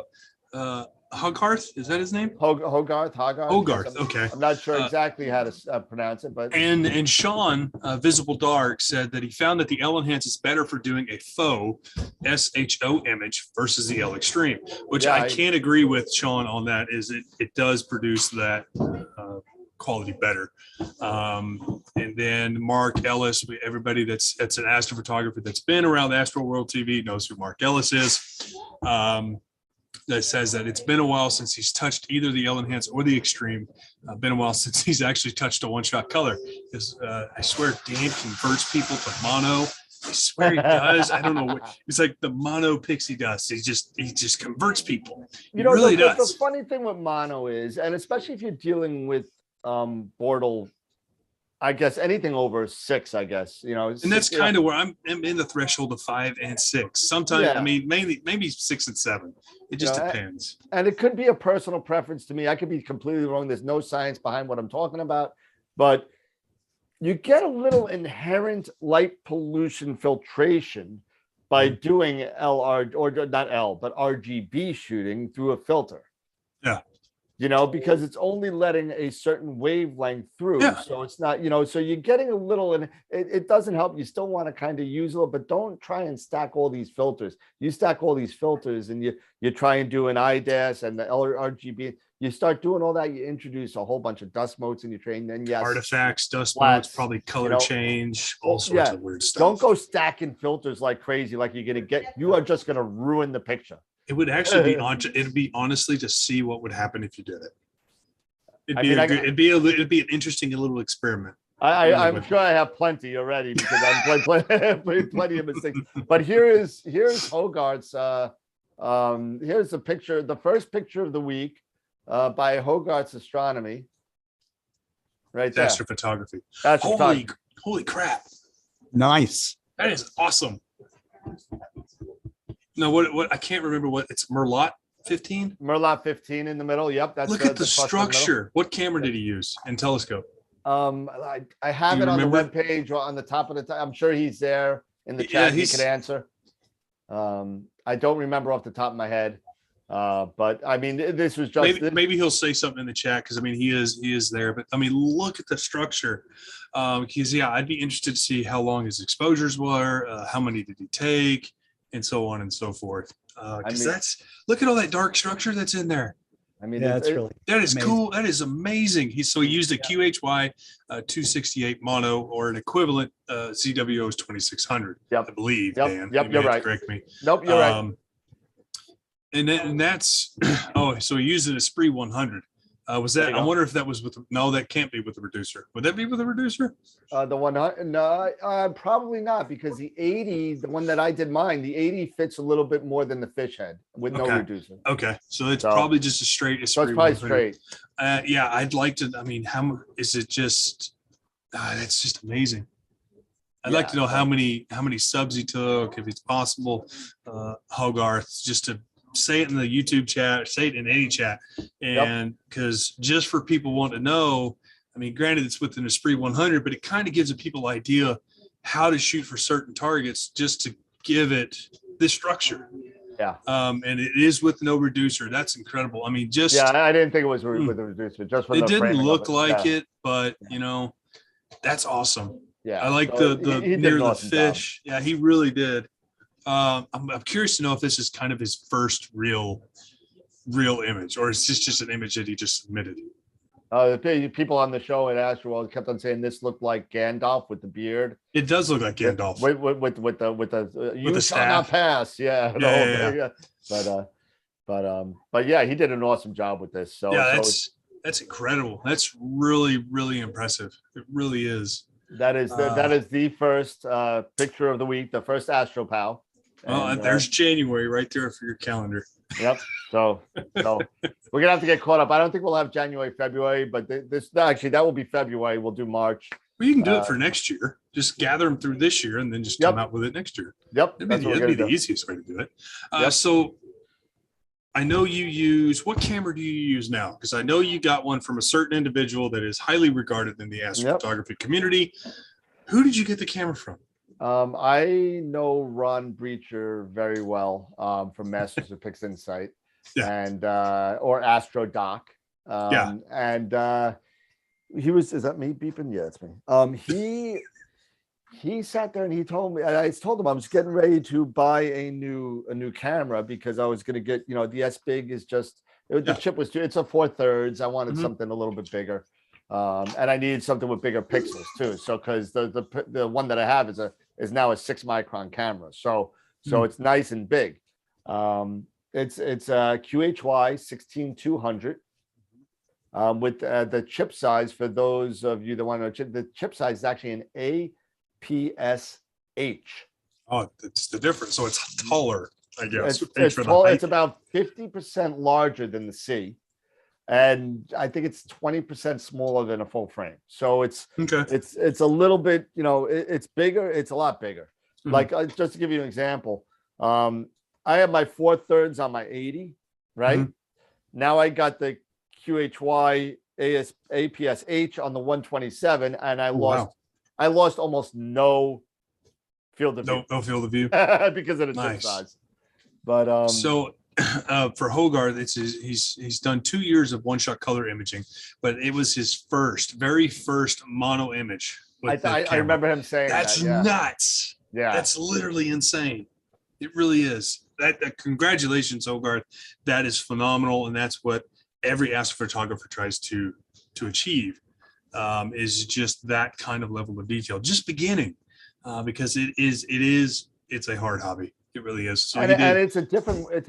Hogarth, is that his name? Hogarth. Okay. I'm not sure exactly how to pronounce it, but and Sean Visible Dark said that he found that the L Enhance is better for doing a faux SHO image versus the L Extreme, which I can't agree with Sean on that. Is it does produce that quality better. And then Mark Ellis, everybody that's an astrophotographer that's been around AstroWorld TV knows who Mark Ellis is. That says that it's been a while since he's touched either the L Enhance or the Extreme. Been a while since he's actually touched a one-shot color. Because I swear Dan converts people to mono. I swear he does. I don't know what it's like. The mono pixie dust. He just converts people. He really does. The funny thing with mono is, and especially if you're dealing with Bortle, I guess anything over 6, I guess, and that's kind of where I'm in the threshold of 5 and 6. Sometimes, I mean, maybe 6 and 7. It just depends. And it could be a personal preference to me. I could be completely wrong. There's no science behind what I'm talking about, but you get a little inherent light pollution filtration by doing RGB shooting through a filter. Yeah. Because it's only letting a certain wavelength through. Yeah. So it's not, so you're getting a little, and it doesn't help. You still want to kind of use a little, but don't try and stack all these filters. You stack all these filters and you try and do an IDAS and the RGB. You start doing all that, you introduce a whole bunch of dust motes in your train. Then artifacts, dust motes, probably color change, all sorts of weird stuff. Don't go stacking filters like crazy, like you are just going to ruin the picture. It would actually be honestly to see what would happen if you did it. It'd be an interesting little experiment. I'm sure I have plenty already because I'm plenty of mistakes. But here's Hogarth's. Here's the picture, the first picture of the week by Hogarth's Astronomy. Right there. Astrophotography. Holy crap! Nice. That is awesome. No, what I can't remember what it's Merlot 15. Merlot 15 in the middle. Yep, that's look at the structure. What camera did he use and telescope? I have Do it you on the remember? webpage or on the top of the. I'm sure he's there in the Yeah, chat. He he's- could answer. I don't remember off the top of my head, but I mean, this was just Maybe he'll say something in the chat because I mean he is there. But I mean, look at the structure. Because yeah, I'd be interested to see how long his exposures were, how many did he take, and so on and so forth. Because mean- look at all that dark structure that's in there. I mean, Yeah, it's really That is amazing. cool. That is amazing. He used a QHY 268 mono or an equivalent ZWO's 2600. Yep. I believe. Yep. Dan. Yep, You may you're have to right. Correct me. Nope, you're right. And that's so he used an Esprit 100. Was There that? you I go. wonder if that was with. No, that can't be with the reducer. Would that be with the reducer? The 100, no, probably not, because the 80, the one that I did mine, the 80 fits a little bit more than the fish head with no Okay. reducer. Okay, so it's So- probably just a straight So it's Esprit probably 100. straight. Yeah, I'd like to. I mean, how is it? Just that's just amazing. I'd like to know how many subs he took, if it's possible. Hogarth, just to say it in the YouTube chat, say it in any chat, and because just for people want to know. I mean, granted, it's with an Esprit 100, but it kind of gives the people idea how to shoot for certain targets, just to give it this structure. Yeah. And it is with no reducer. That's incredible. I mean, just Yeah, I didn't think it was with the reducer, just with it the didn't framing of look it. like Yeah. it, but you know, that's awesome. Yeah, I like so the he did near an the awesome job. fish. Yeah, he really did. I'm curious to know if this is kind of his first real image, or is this just an image that he just submitted? The people on the show at AstroWorld kept on saying this looked like Gandalf with the beard. It does look like Gandalf. With the you shall not staff. pass. Yeah, the Yeah, whole yeah, thing, yeah. But yeah, he did an awesome job with this. So Yeah, so that's incredible. That's really impressive. It really is. that is the first picture of the week, the first AstroPal. Well, And, there's January right there for your calendar. Yep. So we're gonna have to get caught up. I don't think we'll have January, February, but actually that will be February. We'll do March. Well, you can do it for next year. Just gather them through this year and then just come Yep. out with it next year. Yep. That'd That's what we're be gonna the do. easiest way to do it. Yep. So I know you use, what camera do you use now? Because I know you got one from a certain individual that is highly regarded in the astrophotography community. Who did you get the camera from? I know Ron Breacher very well from Masters of Pix Insight, and or AstroDoc. And he was, is that me beeping? Yeah, it's me. He sat there and he told me, I told him I was getting ready to buy a new camera because I was going to get, the S Big is just, the chip was it's a 4/3. I wanted something a little bit bigger. And I needed something with bigger pixels too. So, cause the one that I have is now a 6-micron camera. So it's nice and big. It's a QHY 16200. With the chip size, for those of you that want to know, the chip size is actually an APS-H. Oh, it's the difference. So it's taller, I guess. It's tall, it's about 50% larger than the C. And I think it's 20% smaller than a full frame. So it's a little bit, it's bigger. It's a lot bigger. Like just to give you an example, I have my 4/3 on my 80, right? Now I got the QHY APS-H on the 127, and I lost almost no field of view. No field of view because of the chip size. But for Hogarth, he's done 2 years of one-shot color imaging, but it was his very first mono image. I remember him saying that's nuts. Yeah, that's literally insane. It really is. That congratulations, Hogarth. That is phenomenal, and that's what every astrophotographer tries to achieve. Is just that kind of level of detail, just beginning, because it's a hard hobby. It really is. So and it's a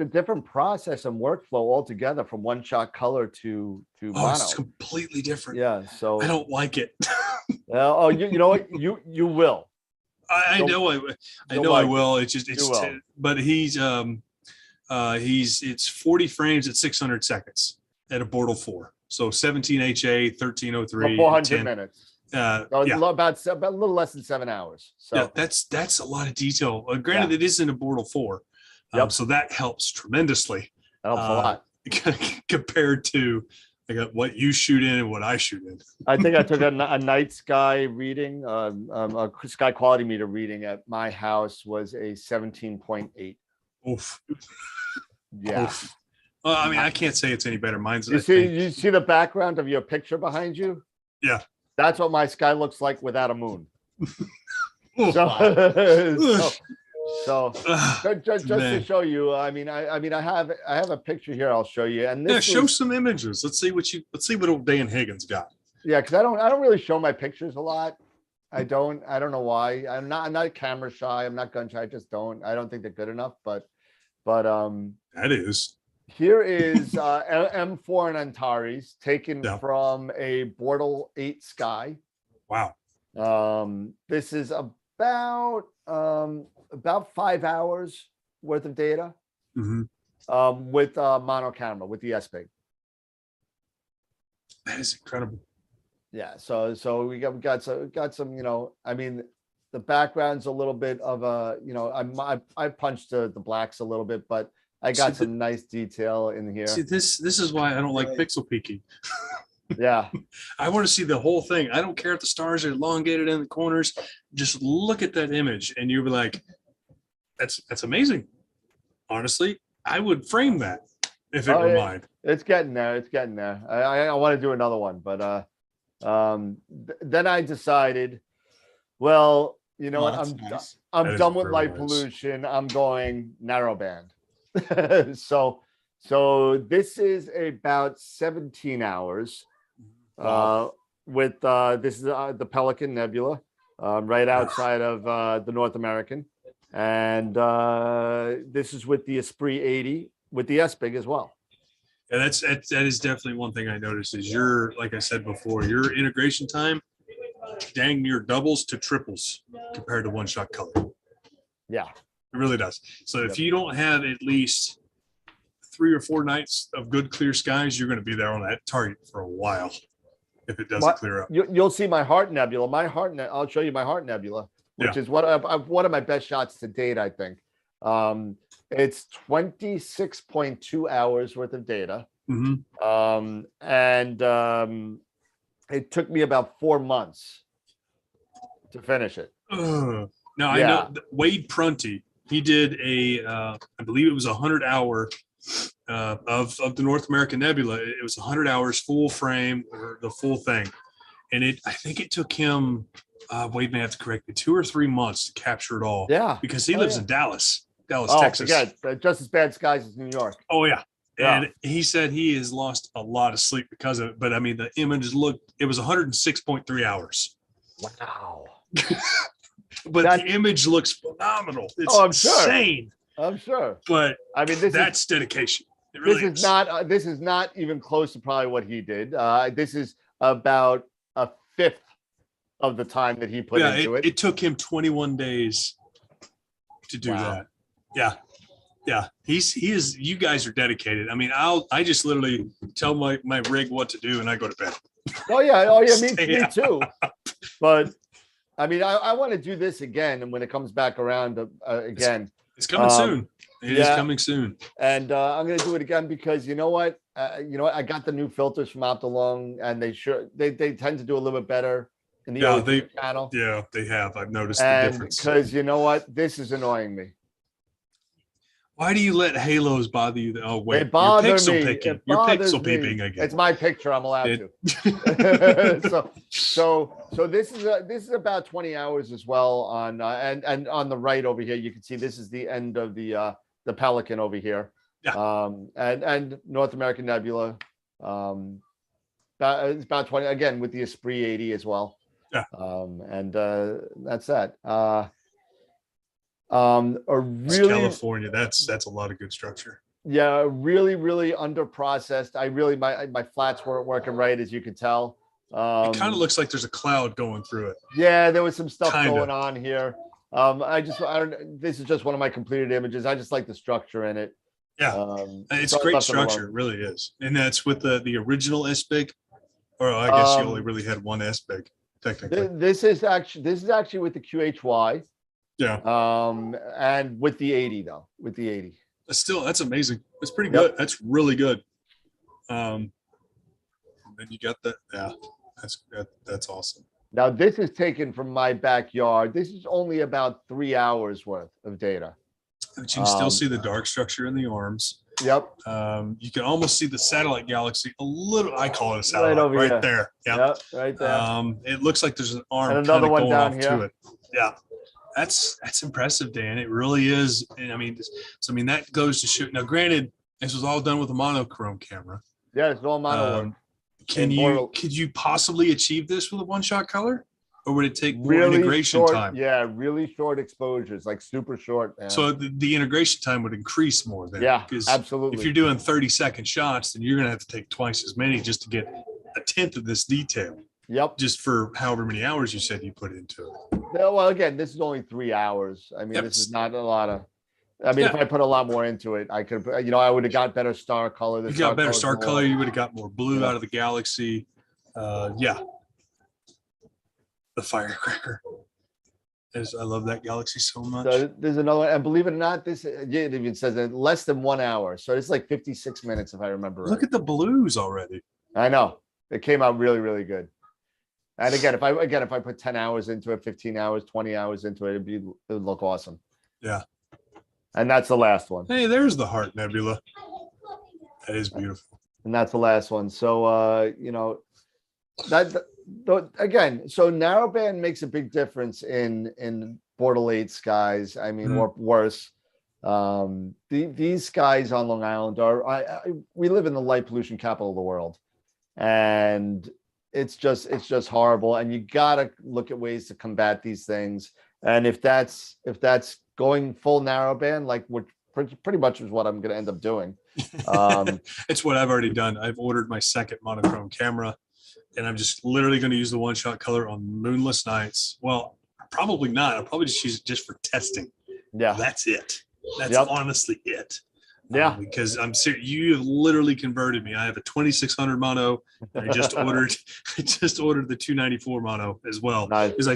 different process and workflow altogether from one-shot color to mono. It's completely different. Yeah, so I don't like it. You know what, you will. I know I will. It's just but he's it's 40 frames at 600 seconds at a Bortle 4. So 17 HA, 1303, 400 minutes. About a little less than 7 hours. So yeah, that's a lot of detail. Granted, it is in a Bortle 4, so that helps tremendously. That helps a lot compared to I got what you shoot in and what I shoot in. I think I took a night sky reading, a sky quality meter reading at my house was a 17.8. Oof. Yeah. Oof. Well, I mean, I can't say it's any better. Mine's. You see the background of your picture behind you? Yeah. That's what my sky looks like without a moon. Oof. So just to show you, I have a picture here. I'll show you. And this show some images. Let's see what old Dan Higgins got. Yeah, because I don't really show my pictures a lot. I don't know why. I'm not camera shy. I'm not gun shy. I just don't. I don't think they're good enough. But that is. Here is M4 and Antares taken from a Bortle 8 Sky. Wow. This is about 5 hours worth of data with mono camera with the SPIG. That is incredible. Yeah, so we got some, I mean, the background's a little bit of a, I punched the blacks a little bit, but I got some nice detail in here. See, this is why I don't like pixel peeking. Yeah. I want to see the whole thing. I don't care if the stars are elongated in the corners. Just look at that image and you'll be like, that's amazing. Honestly, I would frame that if it were mine. It's getting there. It's getting there. I want to do another one, but then I decided, well, you know what? I'm done with light pollution. I'm going narrowband. So this is about 17 hours. With this is the Pelican Nebula, right outside of the North American, and this is with the Esprit 80 with the SPIG as well. Yeah, that is definitely one thing I noticed is like I said before, your integration time dang near doubles to triples compared to one shot color. Yeah, it really does. So if you don't have at least 3 or 4 nights of good clear skies, you're going to be there on that target for a while. If it doesn't clear up, you'll see my Heart Nebula. I'll show you my Heart Nebula, which is one of my best shots to date. I think it's 26.2 hours worth of data, and it took me about 4 months to finish it. Now I know Wade Prunty. He did I believe it was 100-hour. Of the North American Nebula. It was 100 hours full frame, or the full thing, and I think it took him Wade may have to correct me, 2 or 3 months to capture it all. Yeah, because he lives in Dallas, Texas. Forget, just as bad skies as New York. Oh yeah. And he said he has lost a lot of sleep because of it. But I mean, the images it was 106.3 hours. Wow. But the image looks phenomenal. It's insane. I'm sure. But I mean, that's dedication. It really is. This is not even close to probably what he did. This is about a fifth of the time that he put into it. It took him 21 days to do that. Yeah. Yeah. He is, you guys are dedicated. I mean, I just literally tell my rig what to do and I go to bed. Oh yeah. Me too. But I mean, I want to do this again. And when it comes back around again, it's coming soon. It is coming soon. And I'm going to do it again because you know what? I got the new filters from Optilong, and they tend to do a little bit better in the OG channel. Yeah, they have. I've noticed the difference. Because you know what? This is annoying me. Why do you let halos bother you? Oh wait, they bother you're pixel me. picking. You're pixel peeping again. It's my picture. I'm allowed to. So this is about 20 hours as well on and on the right over here you can see this is the end of the Pelican over here. Yeah. And North American Nebula. It's about 20 again with the Esprit 80 as well. Yeah. And that's that. Really California. That's a lot of good structure. Yeah, really under processed. My flats weren't working right, as you can tell. It kind of looks like there's a cloud going through it. Yeah, there was some stuff going on here. This is just one of my completed images. I just like the structure in it. Yeah, it's great structure. It really is. And that's with the original SPIG, or I guess you only really had one SPIG technically. This is actually with the QHY. Yeah. And with the 80 though, with the 80. That's amazing. That's pretty good. That's really good. then you got that. Yeah, that's awesome. Now this is taken from my backyard. This is only about 3 hours worth of data. But you can still see the dark structure in the arms. Yep. You can almost see the satellite galaxy a little. I call it a satellite over right here. there. Yep. Yep, right there. It looks like there's an arm And another kinda one going down off here. to it. Yeah. That's impressive, Dan. It really is. And I mean, that goes to show. Now, granted, this was all done with a monochrome camera. Yeah, it's all mono work. Could you possibly achieve this with a one-shot color, or would it take more integration short, time? Yeah, really short exposures, like super short. Man. So the integration time would increase more then. Yeah, because absolutely. if you're doing 30-second shots, then you're going to have to take twice as many just to get a tenth of this detail. Yep. Just for however many hours you said you put into it. Well, again, this is only 3 hours. I mean, this is not a lot of. I mean, if I put a lot more into it, I could, I would have got better star color. You got better star color. You would have got more blue out of the galaxy. Yeah. The firecracker. I love that galaxy so much. So there's another one, and believe it or not, it even says that less than 1 hour. So it's like 56 minutes if I remember right. Look at the blues already. I know. It came out really, really good. And again, if I put 10 hours into it, 15 hours, 20 hours into it, it would look awesome. Yeah. And that's the last one. Hey, there's the Heart Nebula. That is beautiful. And that's the last one. So again, so narrowband makes a big difference in Bortle 8 skies. I mean, or worse. These skies on Long Island we live in the light pollution capital of the world. And it's just horrible. And you gotta look at ways to combat these things. And if that's going full narrowband, like which pretty much is what I'm gonna end up doing. It's what I've already done. I've ordered my second monochrome camera, and I'm just literally going to use the one-shot color on moonless nights. Well, probably not. I'll probably just use it just for testing. Yeah, that's it. That's honestly it. Yeah, because I'm serious. You have literally converted me. I have a 2600 mono. I just ordered the 294 mono as well. Because I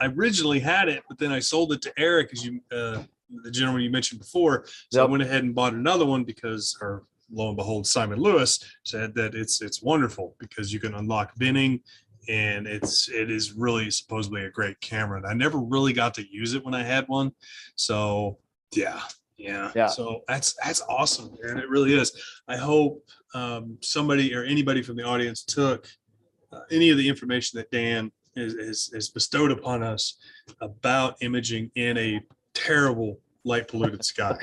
originally had it, but then I sold it to Eric, as the gentleman you mentioned before. So I went ahead and bought another one because, or lo and behold, Simon Lewis said that it's wonderful because you can unlock binning, and it is really supposedly a great camera. And I never really got to use it when I had one. So yeah. So that's awesome, man. It really is. I hope somebody or anybody from the audience took any of the information that Dan is bestowed upon us about imaging in a terrible light polluted sky.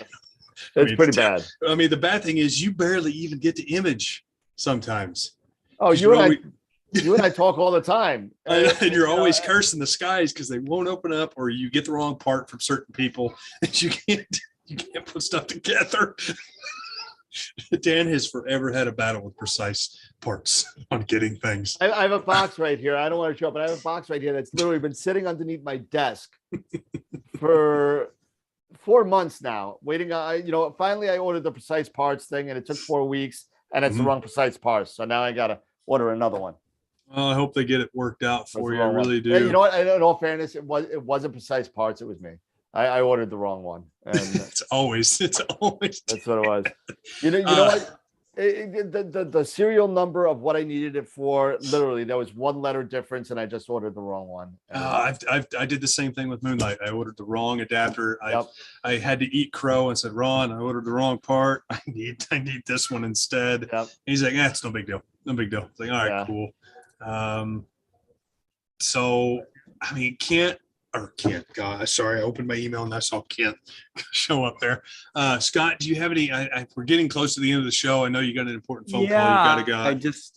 It's pretty bad. I mean, the bad thing is you barely even get to image sometimes. Oh, you and I talk all the time. And you're always cursing the skies because they won't open up, or you get the wrong part from certain people and you can't put stuff together. Dan has forever had a battle with precise parts on getting things. I have a box right here. I don't want to show up, but I have a box right here that's literally been sitting underneath my desk for 4 months now, waiting. Finally I ordered the precise parts thing, and it took 4 weeks, and it's the wrong precise parts. So now I got to order another one. Well, I hope they get it worked out for you. I really do. Yeah, you know what? In all fairness, it wasn't precise parts. It was me. I ordered the wrong one. And it's always that's what it was. You know what? The serial number of what I needed it for, literally, there was 1 letter difference, and I just ordered the wrong one. I did the same thing with Moonlight. I ordered the wrong adapter. I had to eat crow and said, Ron, I ordered the wrong part. I need this one instead. He's like, it's no big deal. No big deal. It's like, all right, cool. So I mean, God, sorry, I opened my email and I saw Kent show up there. Scott, do you have any? We're getting close to the end of the show. I know you got an important phone call. You gotta go. I just,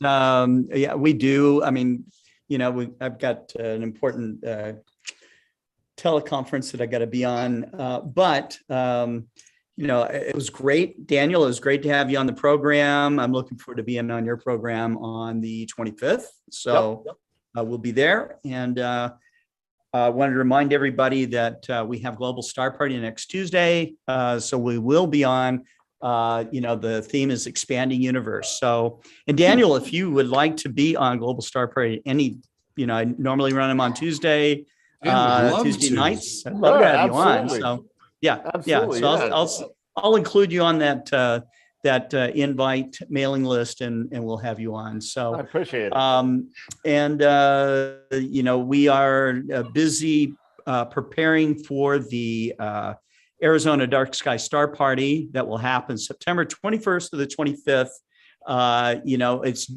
we do. I mean, I've got an important teleconference that I got to be on. But it was great, Daniel. It was great to have you on the program. I'm looking forward to being on your program on the 25th. So we'll be there, and. I wanted to remind everybody that we have Global Star Party next Tuesday. So we will be on, the theme is Expanding Universe. So, and Daniel, if you would like to be on Global Star Party, I normally run them on Tuesday nights. I'd love to have you on. So, absolutely. So I'll include you on that that invite mailing list, and we'll have you on. I So, appreciate it. we are busy preparing for the Arizona Dark Sky Star Party that will happen September 21st to the 25th.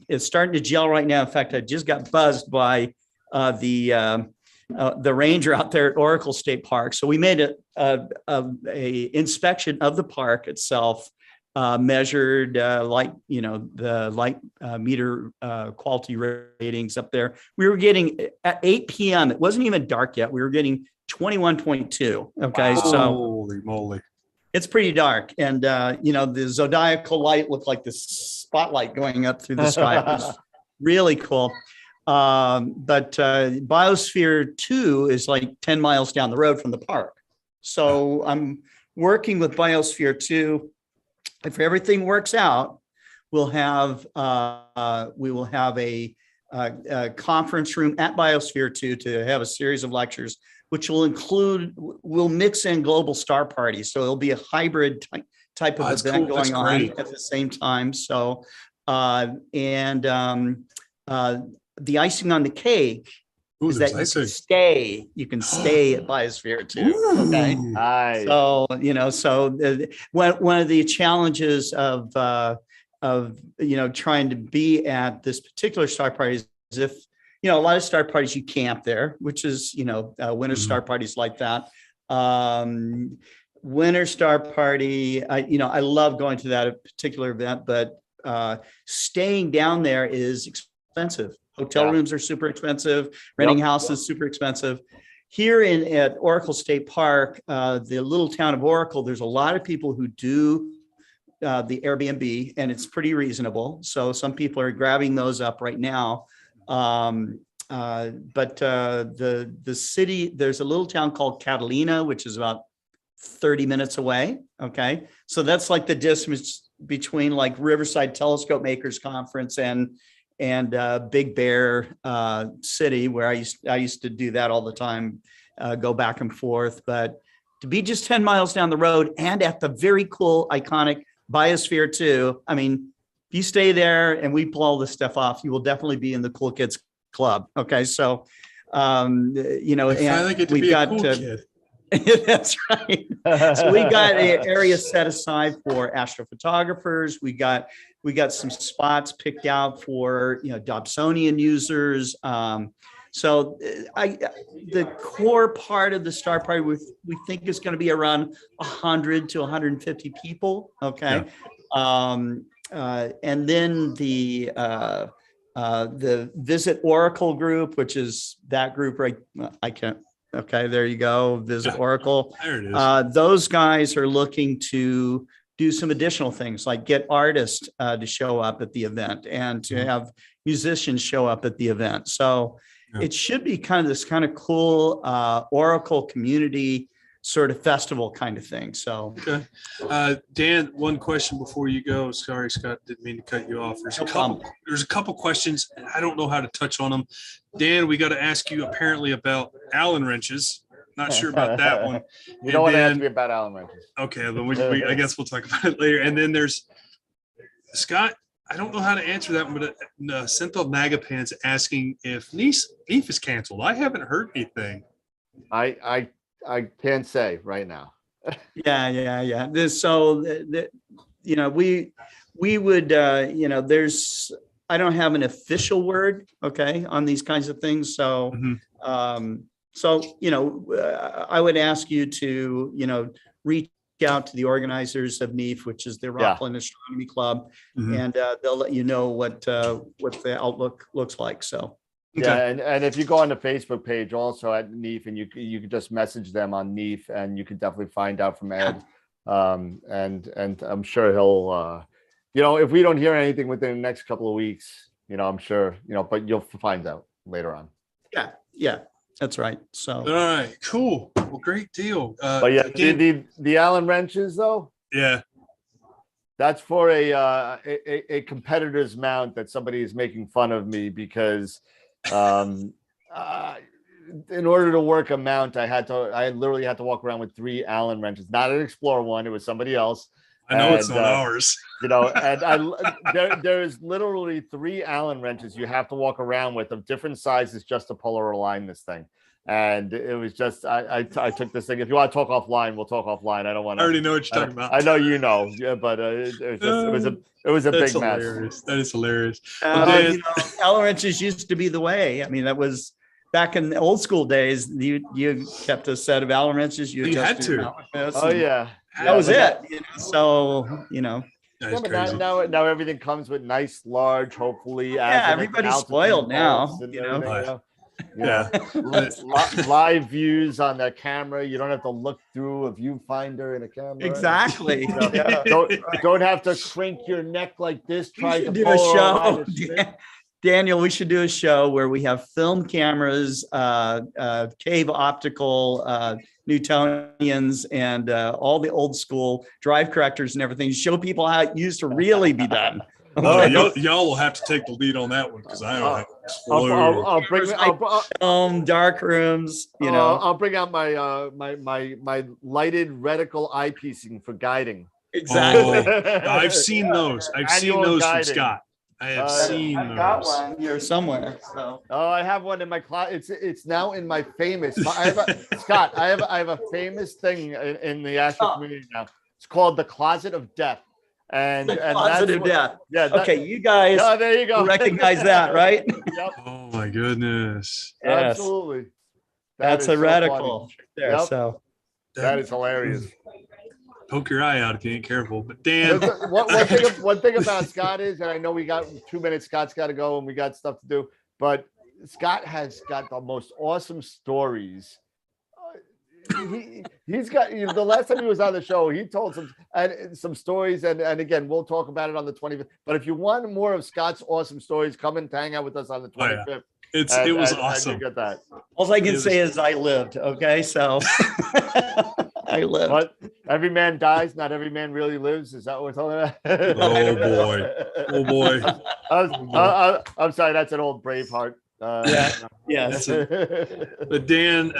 It's starting to gel right now. In fact, I just got buzzed by the ranger out there at Oracle State Park. So we made a inspection of the park itself, measured the light meter quality ratings up there. We were getting at 8 p.m. It wasn't even dark yet. We were getting 21.2. Okay, Wow. so Holy moly. it's pretty dark, and the zodiacal light looked like this spotlight going up through the sky. It was really cool. But Biosphere 2 is like 10 miles down the road from the park. So I'm working with Biosphere 2. If everything works out, we will have a conference room at Biosphere 2 to have a series of lectures, which we'll mix in global star parties. So it'll be a hybrid type of That's event cool. That's going on great. at the same time. So, the icing on the cake Ooh, is there's that icing. you can stay at Biosphere 2. Okay. Ooh. Nice. So, one of the challenges of trying to be at this particular star party is if, a lot of star parties you camp there, which is, winter star parties like that. Winter star party, I love going to that particular event, but staying down there is expensive. Hotel rooms are super expensive. Renting houses is super expensive. Here at Oracle State Park, the little town of Oracle, there's a lot of people who do the Airbnb, and it's pretty reasonable. So some people are grabbing those up right now. But the city, there's a little town called Catalina, which is about 30 minutes away. Okay. So that's like the distance between like Riverside Telescope Makers Conference and Big Bear City, where I used to do that all the time, go back and forth. But to be just 10 miles down the road and at the very cool, iconic Biosphere 2, I mean, if you stay there and we pull all this stuff off, you will definitely be in the cool kids club. Okay. So, I finally get to we've be got a cool kid. That's right. So we got an area set aside for astrophotographers. We got some spots picked out for Dobsonian users. So the core part of the star party we think is going to be around 100 to 150 people. Okay. Yeah. And then the Visit Oracle group, which is that group, right? I can't. Okay, there you go. Visit Oracle. There it is. Those guys are looking to do some additional things, like get artists to show up at the event and to have musicians show up at the event. So it should be kind of this kind of cool Oracle community sort of festival kind of thing. So, okay. Dan, one question before you go. Sorry, Scott, didn't mean to cut you off. There's a couple questions, and I don't know how to touch on them. Dan, we got to ask you apparently about Allen wrenches. Not sure about that one. You don't want to ask me about Allen wrenches. Okay, then I guess we'll talk about it later. And then there's Scott. I don't know how to answer that one, but Senthil Nagapant's asking if NEAF is canceled. I haven't heard anything. I can't say right now. Yeah. We would, I don't have an official word, okay, on these kinds of things. So, I would ask you to, reach out to the organizers of NEAF, which is the Rockland Astronomy Club, and they'll let you know what the outlook looks like. So. Yeah, and if you go on the Facebook page also at NEAF, and you can just message them on NEAF, and you can definitely find out from Ed. And I'm sure he'll, if we don't hear anything within the next couple of weeks, I'm sure, but you'll find out later on. Yeah, that's right. So. All right, cool. Well, great deal. But yeah, again, the Allen wrenches though. Yeah. That's for a competitor's mount that somebody is making fun of me because. In order to work a mount, I literally had to walk around with 3 Allen wrenches, not an Explorer one. It was somebody else. I know it's And, not ours. You know, and there's literally 3 Allen wrenches you have to walk around with of different sizes just to pull or align this thing. And it was just, I took this thing. If you want to talk offline, we'll talk offline. I don't want I to. already know what you're talking about. I know you know, yeah, but it was a That's big mess. hilarious. That is hilarious. Well, Dan, You know, Allen wrenches used to be the way. I mean, that was back in the old school days. You kept a set of Allen wrenches. You had adjusted to. them out with this, Oh and yeah, that was but it. You know, so you know, that Yeah, is but crazy. now everything comes with nice, large, hopefully. Yeah, azimuth everybody's altitude spoiled now, bolts and you know. everything, Yeah. Live views on the camera. You don't have to look through a viewfinder in a camera. exactly. You know, Yeah. don't have to crank your neck like this. We Trying should to do a pull around show, a snake. Daniel. We should do a show where we have film cameras, cave optical, Newtonians, and all the old school drive correctors and everything. Show people how it used to really be done. Oh, Okay. y'all will have to take the lead on that one because I don't have Dark rooms, you know. I'll bring out my my lighted reticle eyepiecing for guiding. Exactly. I've seen those. I've seen Annual those guiding. from Scott. I have seen I've those. got one here somewhere. So Oh, I have one in my closet. It's now in my famous. Scott, I have a famous thing in the Astro community now. It's called the Closet of Death. And Closet of Death. Yeah. Okay, you guys there you go. recognize that, right? Yep. Oh my goodness. Yes. Absolutely. That's is a so reticle funny. there. Yep. So That is hilarious. Poke your eye out if you ain't careful. But Dan, One thing about Scott is, and I know we got 2 minutes, Scott's got to go and we got stuff to do, but Scott has got the most awesome stories. He's got, you know, the last time he was on the show, he told some stories, and again, we'll talk about it on the 25th. But if you want more of Scott's awesome stories, come and hang out with us on the 25th. it was And awesome. you get that. all I can say is I lived. Okay, so I lived. But every man dies, not every man really lives. Is that what we're talking about? Oh boy. Oh boy. I'm sorry, that's an old Braveheart. Yes. But Dan,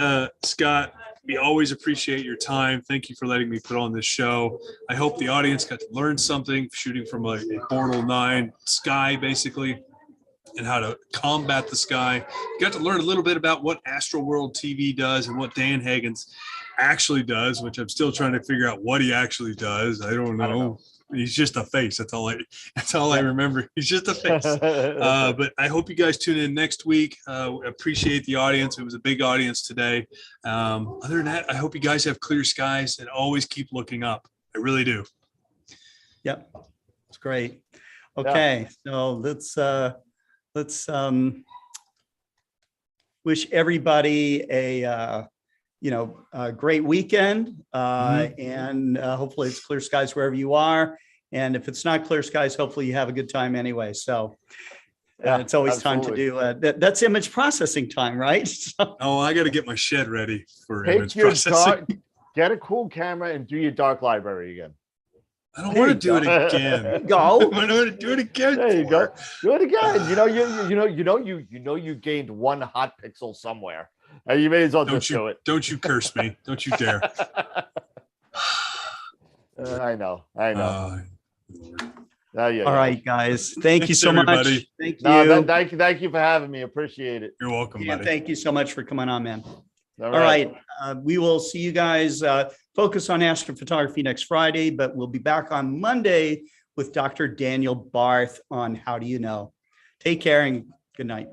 Scott, we always appreciate your time. Thank you for letting me put on this show. I hope the audience got to learn something shooting from a Portal 9 sky, basically, and how to combat the sky. You got to learn a little bit about what AstroWorld TV does and what Dan Higgins actually does, which I'm still trying to figure out what he actually does. I don't know. He's just a face. That's all I remember. He's just a face. But I hope you guys tune in next week. Appreciate the audience. It was a big audience today. Other than that, I hope you guys have clear skies and always keep looking up. I really do. Yep. It's great. Okay. So let's wish everybody a great weekend, and hopefully it's clear skies wherever you are. And if it's not clear skies, hopefully you have a good time anyway. So it's always time to do that's image processing time, right? So, Oh, I got to get my shed ready for image processing. Get a cool camera and do your dark library again. I don't want to do it again. go. I don't want to do it again. There you go. Do it again. You gained 1 hot pixel somewhere. And you may as well just do it. Don't you curse me. Don't you dare. I know. Lord. Yeah. All right, guys. Thank you Thanks, so much. everybody. Thank you. No, thank you for having me. Appreciate it. You're welcome, Yeah, buddy. thank you so much for coming on, man. All All right. We will see you guys focus on astrophotography next Friday, but we'll be back on Monday with Dr. Daniel Barth on How Do You Know? Take care and good night.